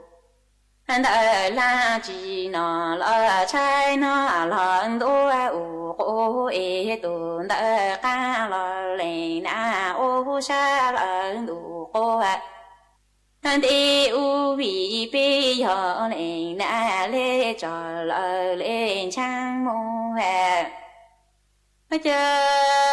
đời là chỉ nó là trái nó là đôi u ô e tu đời ca là lên na ô sa là đủ ô đi u bị bi họ lên na lê trò là lên trang mô hè chơi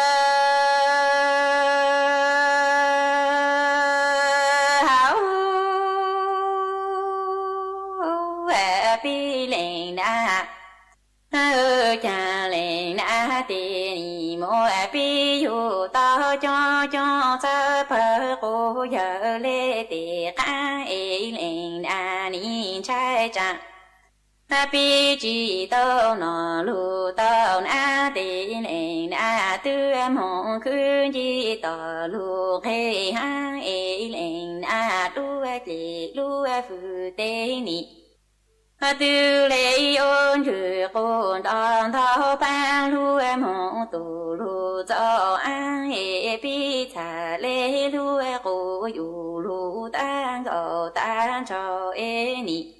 cha lên na tì mô pi yu ta cho sa phơ cô giờ lê tì ca e lên na ni trai cha pi chỉ tao nó lu tao na tì lên na tư mong khứ chỉ tao lu khe ha e lên na lu tì lu phu tê ni tư lệ ôn chữ con đòn thao ba lu mong tu lu cho an hệ bi thà lệ lu cô yu lu tan gò tan cho e ni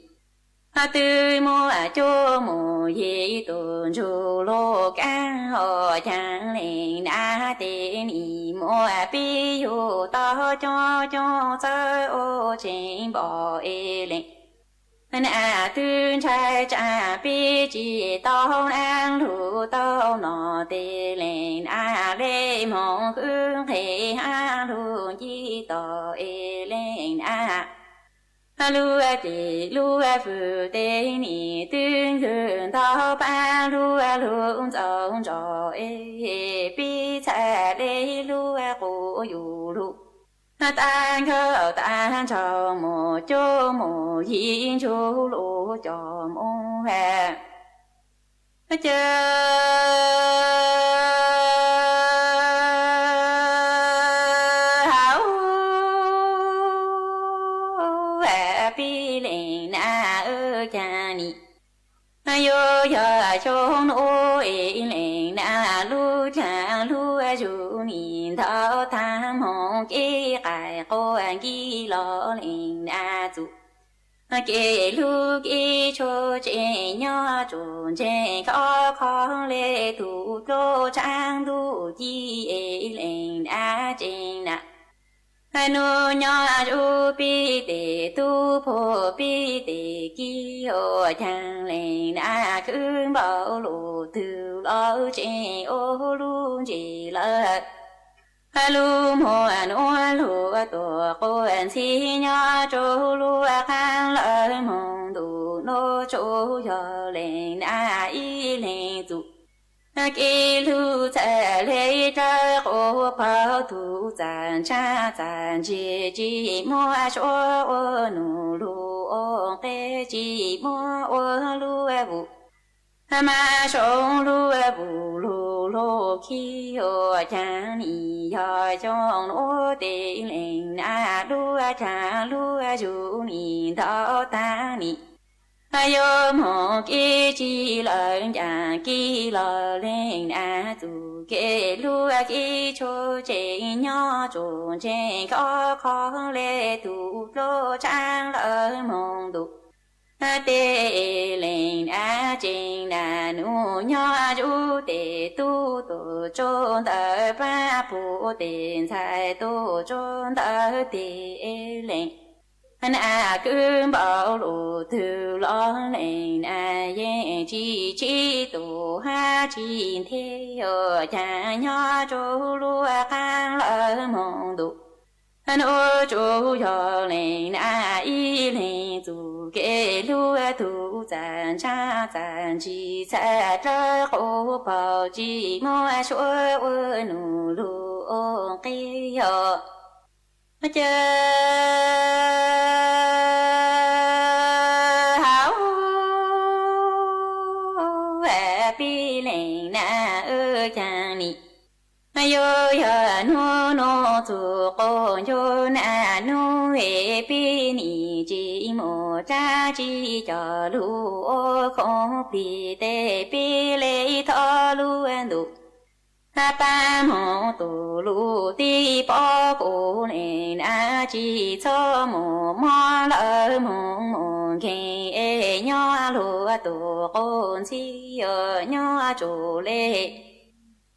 tư mô cho mô ye tuần chu lô can ho chang lên na tê ni mô bi yu to cho sa ô trên bò e lên à tương trai cha bi chỉ tao an thủ tao nọ tê lên lê mong hương thế thủ chỉ tao lên lúa tê lúa phụ tê ni tương tương tao ba lúa lúa trồng trò bi cha lê lúa cô yu lúa tan khờ tan cho một chỗ một yên chỗ lúa cho một hè chờ hảo hè bi lên na ơ cha ni yo yo chôn ôi lên na lu cha lu chu ni thao tham hong kê cài cô anh kê lo lên na chu kê lu kê cho chế nhỏ chôn chế khó khó lê tu lô trang tu chi lên na trên na nu nhỏ chu bi tê tu phô bi tê ki ô chang lên na khương bảo lô từ lo chế ô lu chế lợ lu mô nu lu tổ cô anh si nhỏ chu lu khang lợ mong tu nô chu yo lên na y lên tu kê lu cha lê cha cô bao tu chan cha chan chi mua cho ô nu lu ô kê chi mua ô lu vu ma song lu vu lu lu khi ô chan ni yo chong ô tê lên na lu cha lu ju ni thao ta ni yo mo ki chi la ya ki la lên tu ke lu ki cho che nhỏ cho che khó khó lê tu lô trang lơ mong tu tê lên trên là nu nhỏ chú tê tu tu chôn tờ ba phụ tiền sai tu chôn tờ tê lên cứ bảo lù từ lo lên ye chi tu ha chi thế ở cha nhỏ chú lúa khang lỡ mong tu ô chú yo lên y lên tu kê lúa tu chan cha chan chi cha cha khổ bảo chi mua số nu lu kê yo chờ hảo bi lên na ơ cha ni yo yo no no tu ko yo na no e bi ni chi mo cha chi cho lu o không bi te bi lê tho lu an du ba mô tu lu ti bỏ cô lên chi cho mô mô lỡ mô mô kê nhỏ lu tu con si nhỏ chu lê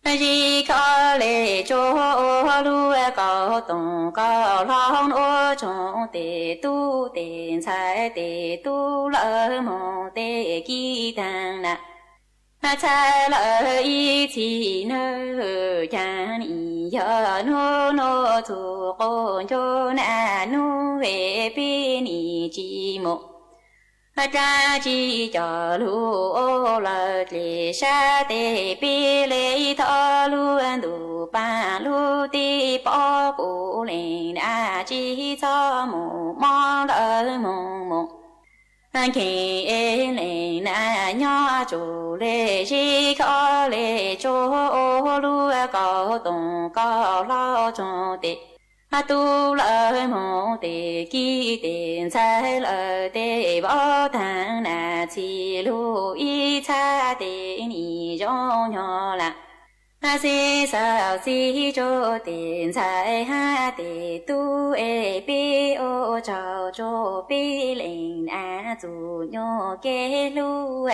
chỉ có lê cho lu có tông có lòng ô trong tê tu tiền sai tê tu lỡ mô tê kỳ tăng na cha lỡ y chi nơ cha ni yo no no tu con cho na nu về bi ni chi mo cha chi cho lu ô lợ lê sa tê bi lê tho lu an du ba lu ti bỏ cô lên chi cho mo mo lỡ mo mo khi lên nhỏ chú lê chi khó lê cho ô lu có tông có lo cho tê tu lỡ mô tê kỳ tiền sai lỡ tê bỏ thang na chi lu y cha tê ni cho nhỏ là si sao si cho tiền sai ha tê tu bi ô cho bi lên tu nhỏ kê lu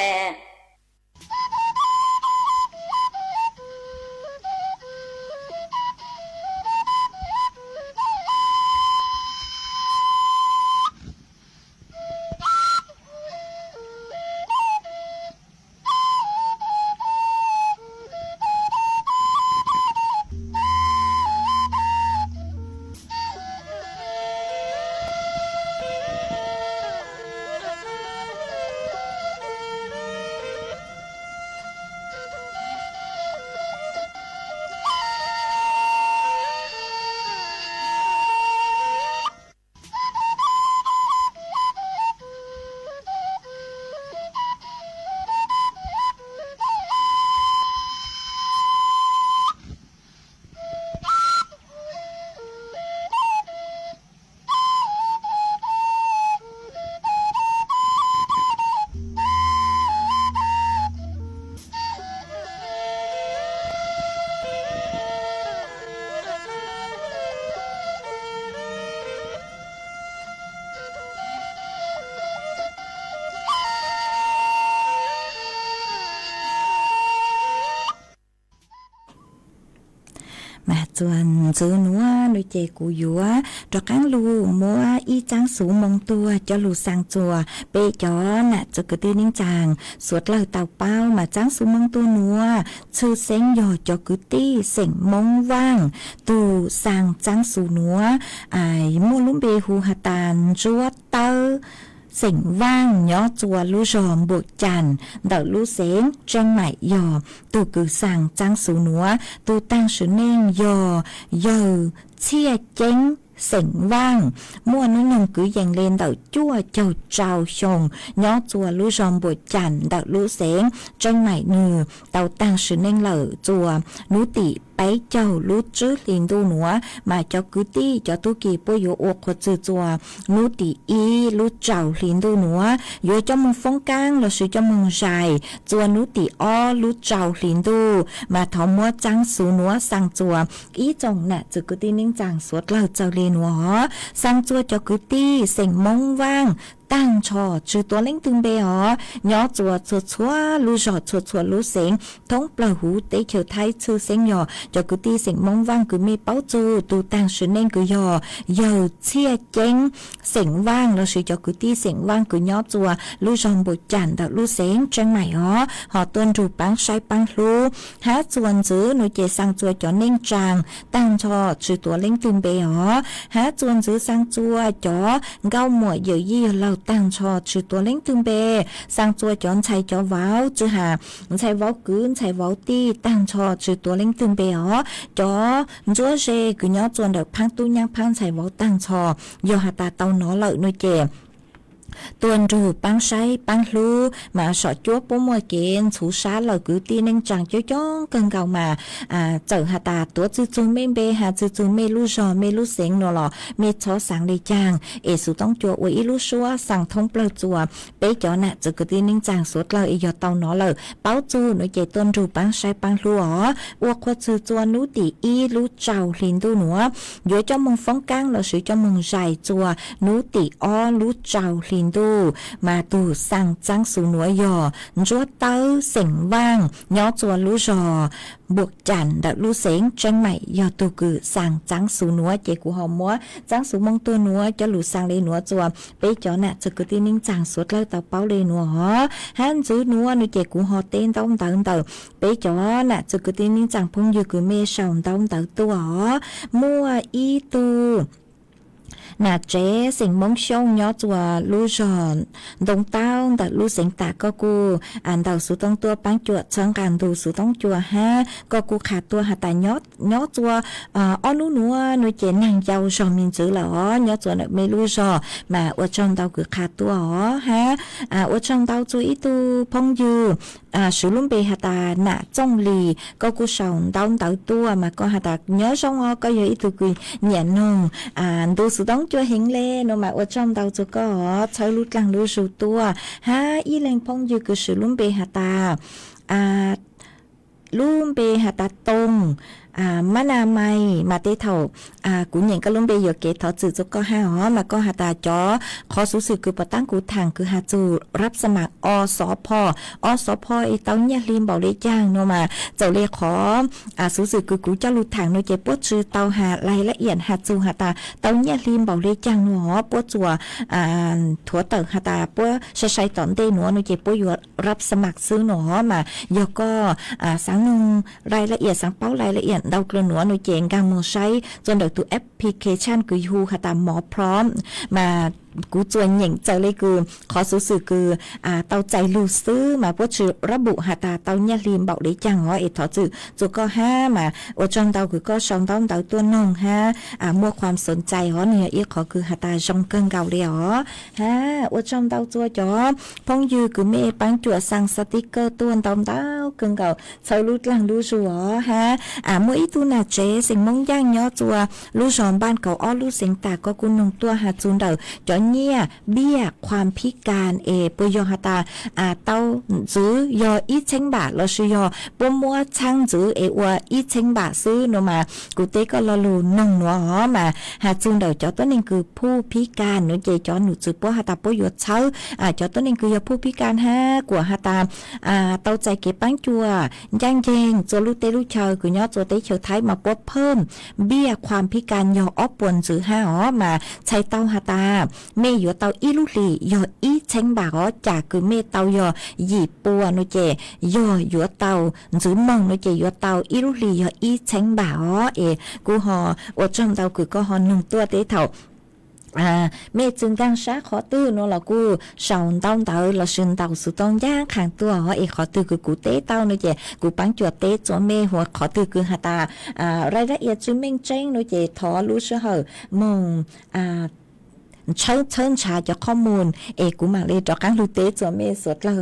จวนจื้อนัวหน่วยเจกูยัวจอกังลูมัวอีจังสูมงตัวจะลูสังจัวเปจอน่ะจะกระตือนิ่งจางสวดเลยเต่าเป้ามาจังสูมงตัวนัวชื่อเซ็งยอจอกึตี้เส็งมงว่างตูสังจังสูนัวไอมูลุมเบหูหตานจัวเตอเสียงว่างย่อจัวลู่จอมบวกจันเดาลู่เสียงจังใหม่ยอตูกือสั่งจังสูนัวตูตั้งชื่อเน่งยอยอเชี่ยเจ้งเสียงว่างมั่วนุ่งกือยังเล่นเดาจั่วเจ้าเจ้าชงย่อจัวลู่จอมบวกจันเดาลู่เสียงจังใหม่เนือเดาตั้งชื่อเน่งเหล่าจัวนุติไปเจ้ารู้จื้อลินดูหนัวมาเจ้ากุตี้เจ้าตุกีปโยโอขจื้อจัวนูตีอีรู้เจ้าลินดูหนัวโยเจ้ามึงฟงกังเราซื้อเจ้ามึงใจจัวนูตีอ้อรู้เจ้าลินดูมาทอมัวจังสูหนัวสั่งจัวอีจงน่ะจื้อกุตี้นิ่งจังสวดเล่าเจ้าลีหนัวสั่งจัวเจ้ากุตี้เสียงมงว่างตั้งชอชื่อตัวเล่งตึงเบอ๋อย่อจัวชัวรู้จอดชัวรู้เสียงท้องปลาหูเตะเขียวไทยชื่อเสียงย่อจะกุตีเสียงมงว่างคือมีเป้าจูตูตั้งชื่อเน่งคือยอยอเชี่ยเจ้งเสียงว่างเราชื่อจะกุตีเสียงว่างคือย่อจัวรู้จอมบุญจันดรู้เสียงจังใหม่อ๋อหอต้นรูปังใช้ปังรู้หาจวนจื้อหนูเจสังจัวจ่อเน่งจางตั้งชอชื่อตัวเล่งตึงเบอ๋อหาจวนจื้อสังจัวจ่อเก้าหมวยเยอะยี่เราตั้งชอชื่อตัวเล่งตึงเบสังจัวจ่อนชัยจ่อว้าวจื้อหาชัยว้าวกืนชัยว้าวตีตั้งชอชื่อตัวเล่งตึงเบอ๋อจอจัวเจกือย้อจวนเด็กพังตู้ย่างพังชัยว้าวตั้งชอยอหาตาเตาหนอเลยหน่วยเจตัวรูปังใช้ปังลูมาสอดจัวปูมวยเกณฑ์สูชาเหล่ากือตีนึงจังจ้องเกินเก่ามาเจอหาตาตัวจื้อจุงเมเบหาจื้อจุงเมลูจอเมลูเสียงนอหล่อเมชอสังเลยจางสุต้องจัวอวยลูชัวสั่งทงเปล่าจัวเป๊ะจอน่ะจะกือตีนึงจังสวดเรายอเตาหนอเลยเป้าจูหน่วยเจต้นรูปังใช้ปังลูอ๋อวัวควจื้อจัวนูตีอีลูเจ้าลินดูหนัวโยเจ้ามึงฟ้องกังเราซื้อเจ้ามึงใจจัวนูตีอ้อลูเจ้าลินดูมาตูสั่งจังสูหนัวยอจัวเต้าเสียงว่างย่อจัวรู้จอบวกจันดักรู้เสียงจังใหม่ยอตูกือสั่งจังสูหนัวเจกูหอมมัวจังสูมงตัวหนัวจะหลุสั่งเลยหนัวจัวไปจอน่ะจะกือตีนิ่งจังสวดเล่าเต่าเป้าเลยหนัวหอฮันจื้อหนัวหนูเจกูหอเต้นต้องเต่าเต่าไปจอน่ะจะกือตีนิ่งจังพงอยู่กือเมชาวต้องเต่าตัวหอมัวอีตูน่าเจ๊เสียงมงชงย้อจัวลู่จอนดงเต้าแต่ลู่เสียงตาก็กูอ่านเต่าสูต้องตัวปังจวดช่างการดูสูต้องจัวฮะก็กูขาดตัวหาแต่ย้อจัวอ้อนู้นัวหนูเจนนางเจ้าชอมินจื้อหรอย้อจัวเนี่ยไม่รู้จอมาอวดช่องเต่าคือขาดตัวอ๋อฮะอวดช่องเต่าจุยตูพงยูsử luôn bị hạt ta nạ trong lì có cú sòng đau đau tua mà có hạt ta nhớ xong có gì ít tụi nhẹ nồng đồ sử đóng chưa hiện lên nó mà ở trong đầu cho có chơi lút lăng đồ sử tua ha y lên phong dư cứ sử luôn bị hạt ta luôn bị hạt ta tôngมะนาไมมาเตเถ่ากูเหย่งก็ล้มเบยเกตเถ่าจืดจุกก็ห้าหอมาก็หาตาจอขอสู้สึกคือปะตั้งกูทางคือหาจูรับสมัครอสพไอเต้าเนี่ยริมบอกเลยจ้างโนมาเจ้าเลขอสู้สึกคือกูเจ้าลุทางโนเจปวดชื่อเต้าหารายละเอียดหาจูหาตาเต้าเนี่ยริมบอกเลยจ้างหนอปวดจัวถั่วเต่าหาตาปวดใช้ตอนเตหนอโนเจปวดอยู่รับสมัครซื้อหนอมายก็สังนึงรายละเอียดสังเป้ารายละเอียดดาวกระหนัวหนูเจงกางมือใช้จนเดี๋ยวตัวแอปพลิเคชันคือยูค่ะตามหมอพร้อมมากูจวนหยิ่งใจเลยคือขอสู้สื่อคือเตาใจลูซื้อมาพวกชื่อระบุหาตาเตาเนี่ยริมบอกได้จังอ๋อเอ็ดถอดจือจุก็ห้ามาโอจองเตาคือก็ชองเตาเตาตัวนงห้ามั่วความสนใจอ๋อเนี่ยอีกขอคือหาตาจงเกินเก่าเลยอ๋อฮะโอจองเตาจัวจ๋อพงยือคือเมย์ปังจั่วสั่งสติกเกอร์ตัวเตาเตาเกินเก่าใช้รูดหลังดูชัวฮะมั่วอีตัวน่ะเจ๊สิ่งมงย่างย่อจัวลูกสอนบ้านเก่าอ้อลูกเสียงตาก็กุนนงตัวหาจูนเดาจ๋อ เงียเบี้ยความพิการปยหตาเต้าจื้อย1000 บาทแล้วชื่อยปมัวช่างจื้อว่า1000 บาทซื้อโนมากูเตก็ละลูนงหนัวหอมาหาจึงเดาจอตัวนึงคือผู้พิการหนูเจจอหนูจื้อปหตาปยดเช้าจอตัวนึงคือผู้พิการกว่าหตาเต้าใจเก็บปังจัวย่างเจงจลูเตลูเชอคือยอตัวเตเชอไทยมาปดเพิ่มเบี้ยความพิการยอปวนจื้อหอมาใช้เต้าหตาเมยเต้าอีลุลี1000 บาทจากคือเมเต้ายหยีปัวหนูเจยัวเต้าจื้อมองหนูเจยัวเต้าอีลุลี1000 บาทกูหออดจำเต้าคือก็หอ1ตัวเตเท่าเมจึงกังช้าขอตื้อเนาะละกูสาวต้องเตาละซึนเตาสุต้องย่างขังตัวขอตื้อคือกูเต้เต้าเนาะเจกูปังจวดเต้จวเมหัวขอตื้อคือหาตารายละเอียดจึงเม่งเจ้งเนาะเจทอรู้เชื่อเหมงเชิญชาจากข้อมูลกูมาเลยจากการรู้เต้จวเมสดละ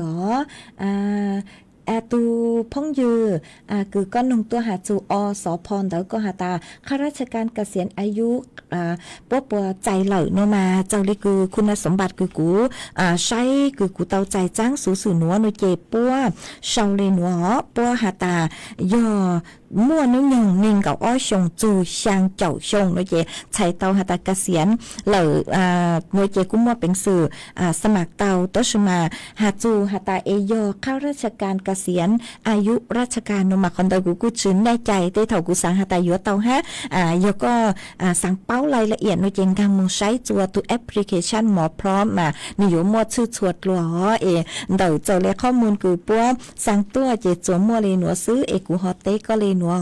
ตูพงยือคือก้อนนงตัวหาจูสพรแล้วก็หาตาข้าราชการเกษียณอายุปัวใจเหล่าโนมาเจ้าเลยคือคุณสมบัติคือกูใช้คือกูเตาใจจ้างสู่หนัวโนเจปัวชาวเลยหนัวปัวหาตายอมั่วนุ่งยงนิ่งกับอ้อชงจูช่างเจ้าชงโนเจใช้เตาหาตาเกษียณเหล่าโนเจกุ้มมั่วเป็นสื่อสมัครเตาตชมาหาจูหาตาข้าราชการเกษียณอายุราชการโนมาคอนโดกูชื้นได้ใจได้เท่ากูสังหาตายัวเตายก็สั่งเป้ารายละเอียดโนเจงกางมึงใช้ตัวตัวแอปพลิเคชันหมอพร้อมมานิยมมั่วชื่อชวดหลัวเดาเจ้าเลยข้อมูลกูปัวสั่งตัวเจจัวมั่วเลยหนัวซื้อกูฮอตเต้ก็เลยหนัว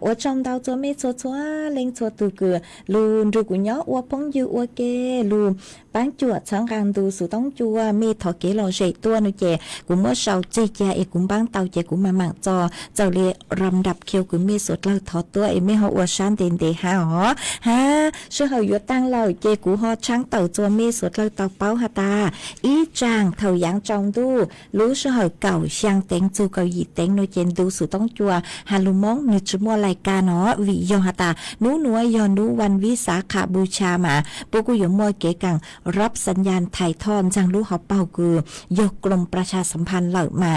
ว่าจอมดาวจัวไม่ชัวเล็งชัวตัวคือลูนดูกูเนาะว่าพงยูว่าเกลูปังจวดสังการดูสุต้องจัวมีถอเกลอเจตัวโนเจกูมั่วเสาเจเจกูบ้างเตาเจกูมาหมั่งจอเจ้าเลยรำดับเคียวกูมีสดเล่าถอตัวไม่ฮอว่าชันเดนเดฮเชื่อเขาอยู่ตั้งเราเจกูฮอช่างเต่าจัวมีสดเล่าเต่าเป้าหาตาอีจางเท่ายังจองดูรู้เชื่อเขาเก่าช่างเต็งจูเก่าหยีเต็งโนเจนดูสุต้องจัวฮาลุมงนึจุมัวรายการวิยอหาตานูนัวยอนูวันวิสาขบูชามาปูกูอยู่มัวเก๋กังรับสัญญาณไถ่ทอนจังรู้เขาเป่าคือยกกรมประชาสัมพันธ์เหล่ามา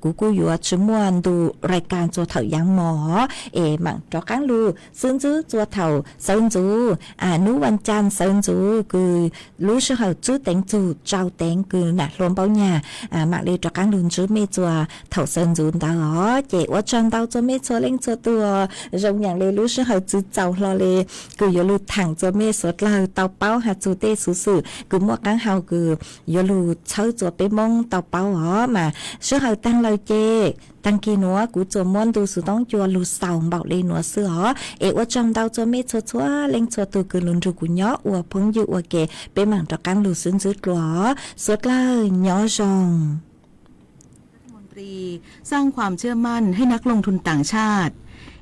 กูอยู่จุมัวดูรายการจัวเถ่ายังหมอมั่งจอกังลูซึ่งจื้อจัวเถ่าเซินจูนูวันจันทร์เซินจูคือรู้เชื่อเขาจื้อเต็งจูเจ้าเต็งคือหนักรวมเป้าหญ้ามาเลยจอกังลูจื้อเมจัวเถ่าเซินจูดาวเจว่าจังดาวจัวเมจัวเล่งจัวตัวรงอย่างเลยรู้เชื่อเขาจื้อเจ้ารอเลยคืออย่าลูถังจัวเมสดเลยเตาเป้าหาจูเต้สื่อคือมัวกังเฮาคืออย่าลูเช่าจัวไปมองเตาเป้ามาเชื่อเขาตั้งเราเจตั้งกีนัวกูจัวม้วนดูสุต้องจัวลูสาวเบาเลยนัวเสือว่าจอมดาวจัวเมจัวชัวเล่งจัวตัวคือลุนจูกูเนาะอวพงอยู่อวเกไปหมั่งตะกังลูซึ้งซึดหลัวสดเลยเนาะจงสร้างความเชื่อมั่นให้นักลงทุนต่างชาติ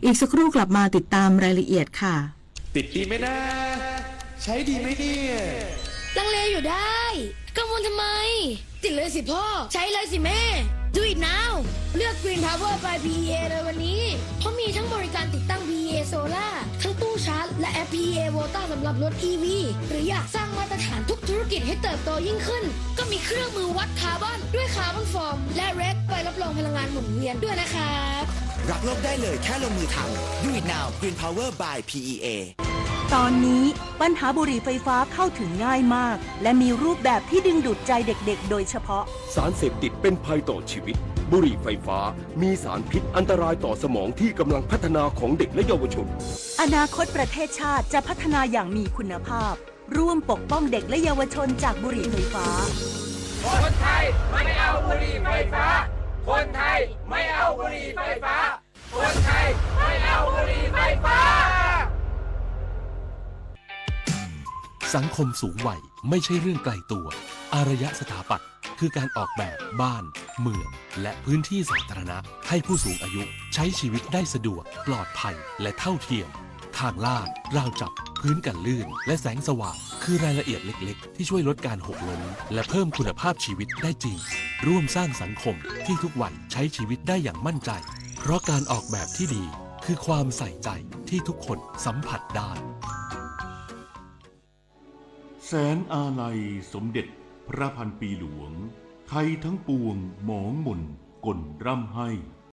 อีกสักครู่กลับมาติดตามรายละเอียดค่ะติดดีไหมนะใช้ดีไหมเนี่ยลังเลอยู่ได้กังวลทำไมติดเลยสิพ่อใช้เลยสิแม่ Do it now เลือก Green Power by PEA เลยวันนี้เพราะมีทั้งบริการติดตั้ง PEA Solar ทั้งตู้ชาร์จและแอป PEA Volta สำหรับรถ EV หรืออยากสร้างมาตรฐานทุกธุรกิจให้เติบโตยิ่งขึ้นก็มีเครื่องมือวัดคาร์บอนด้วยคาร์บอนฟอร์มและเรดใบรับรองพลังงานหมุนเวียนด้วยนะครับรักโลกได้เลยแค่ลงมือทำ Do it now Green Power by PEA ตอนนี้ปัญหาบุหรี่ไฟฟ้าเข้าถึงง่ายมากและมีรูปแบบที่ดึงดูดใจเด็กๆโดยเฉพาะสารเสพติดเป็นภัยต่อชีวิตบุหรี่ไฟฟ้ามีสารพิษอันตรายต่อสมองที่กำลังพัฒนาของเด็กและเยาวชนอนาคตประเทศชาติจะพัฒนาอย่างมีคุณภาพร่วมปกป้องเด็กและเยาวชนจากบุหรี่ไฟฟ้าคนไทยไม่เอาบุหรี่ไฟฟ้าคนไทยไม่เอาบุหรี่ไฟฟ้าคนไทยไม่เอาบุหรี่ไฟฟ้าสังคมสูงวัยไม่ใช่เรื่องไกลตัวอารยสถาปัตย์คือการออกแบบบ้านเมืองและพื้นที่สาธารณะให้ผู้สูงอายุใช้ชีวิตได้สะดวกปลอดภัยและเท่าเทียมทางลาดราวจับพื้นกันลื่นและแสงสว่างคือรายละเอียดเล็กๆที่ช่วยลดการหกล้มและเพิ่มคุณภาพชีวิตได้จริงร่วมสร้างสังคมที่ทุกวันใช้ชีวิตได้อย่างมั่นใจเพราะการออกแบบที่ดีคือความใส่ใจที่ทุกคนสัมผัสได้ แสนอาลัยสมเด็จพระพันปีหลวงไทยทั้งปวงหมองมนกลร่ำให้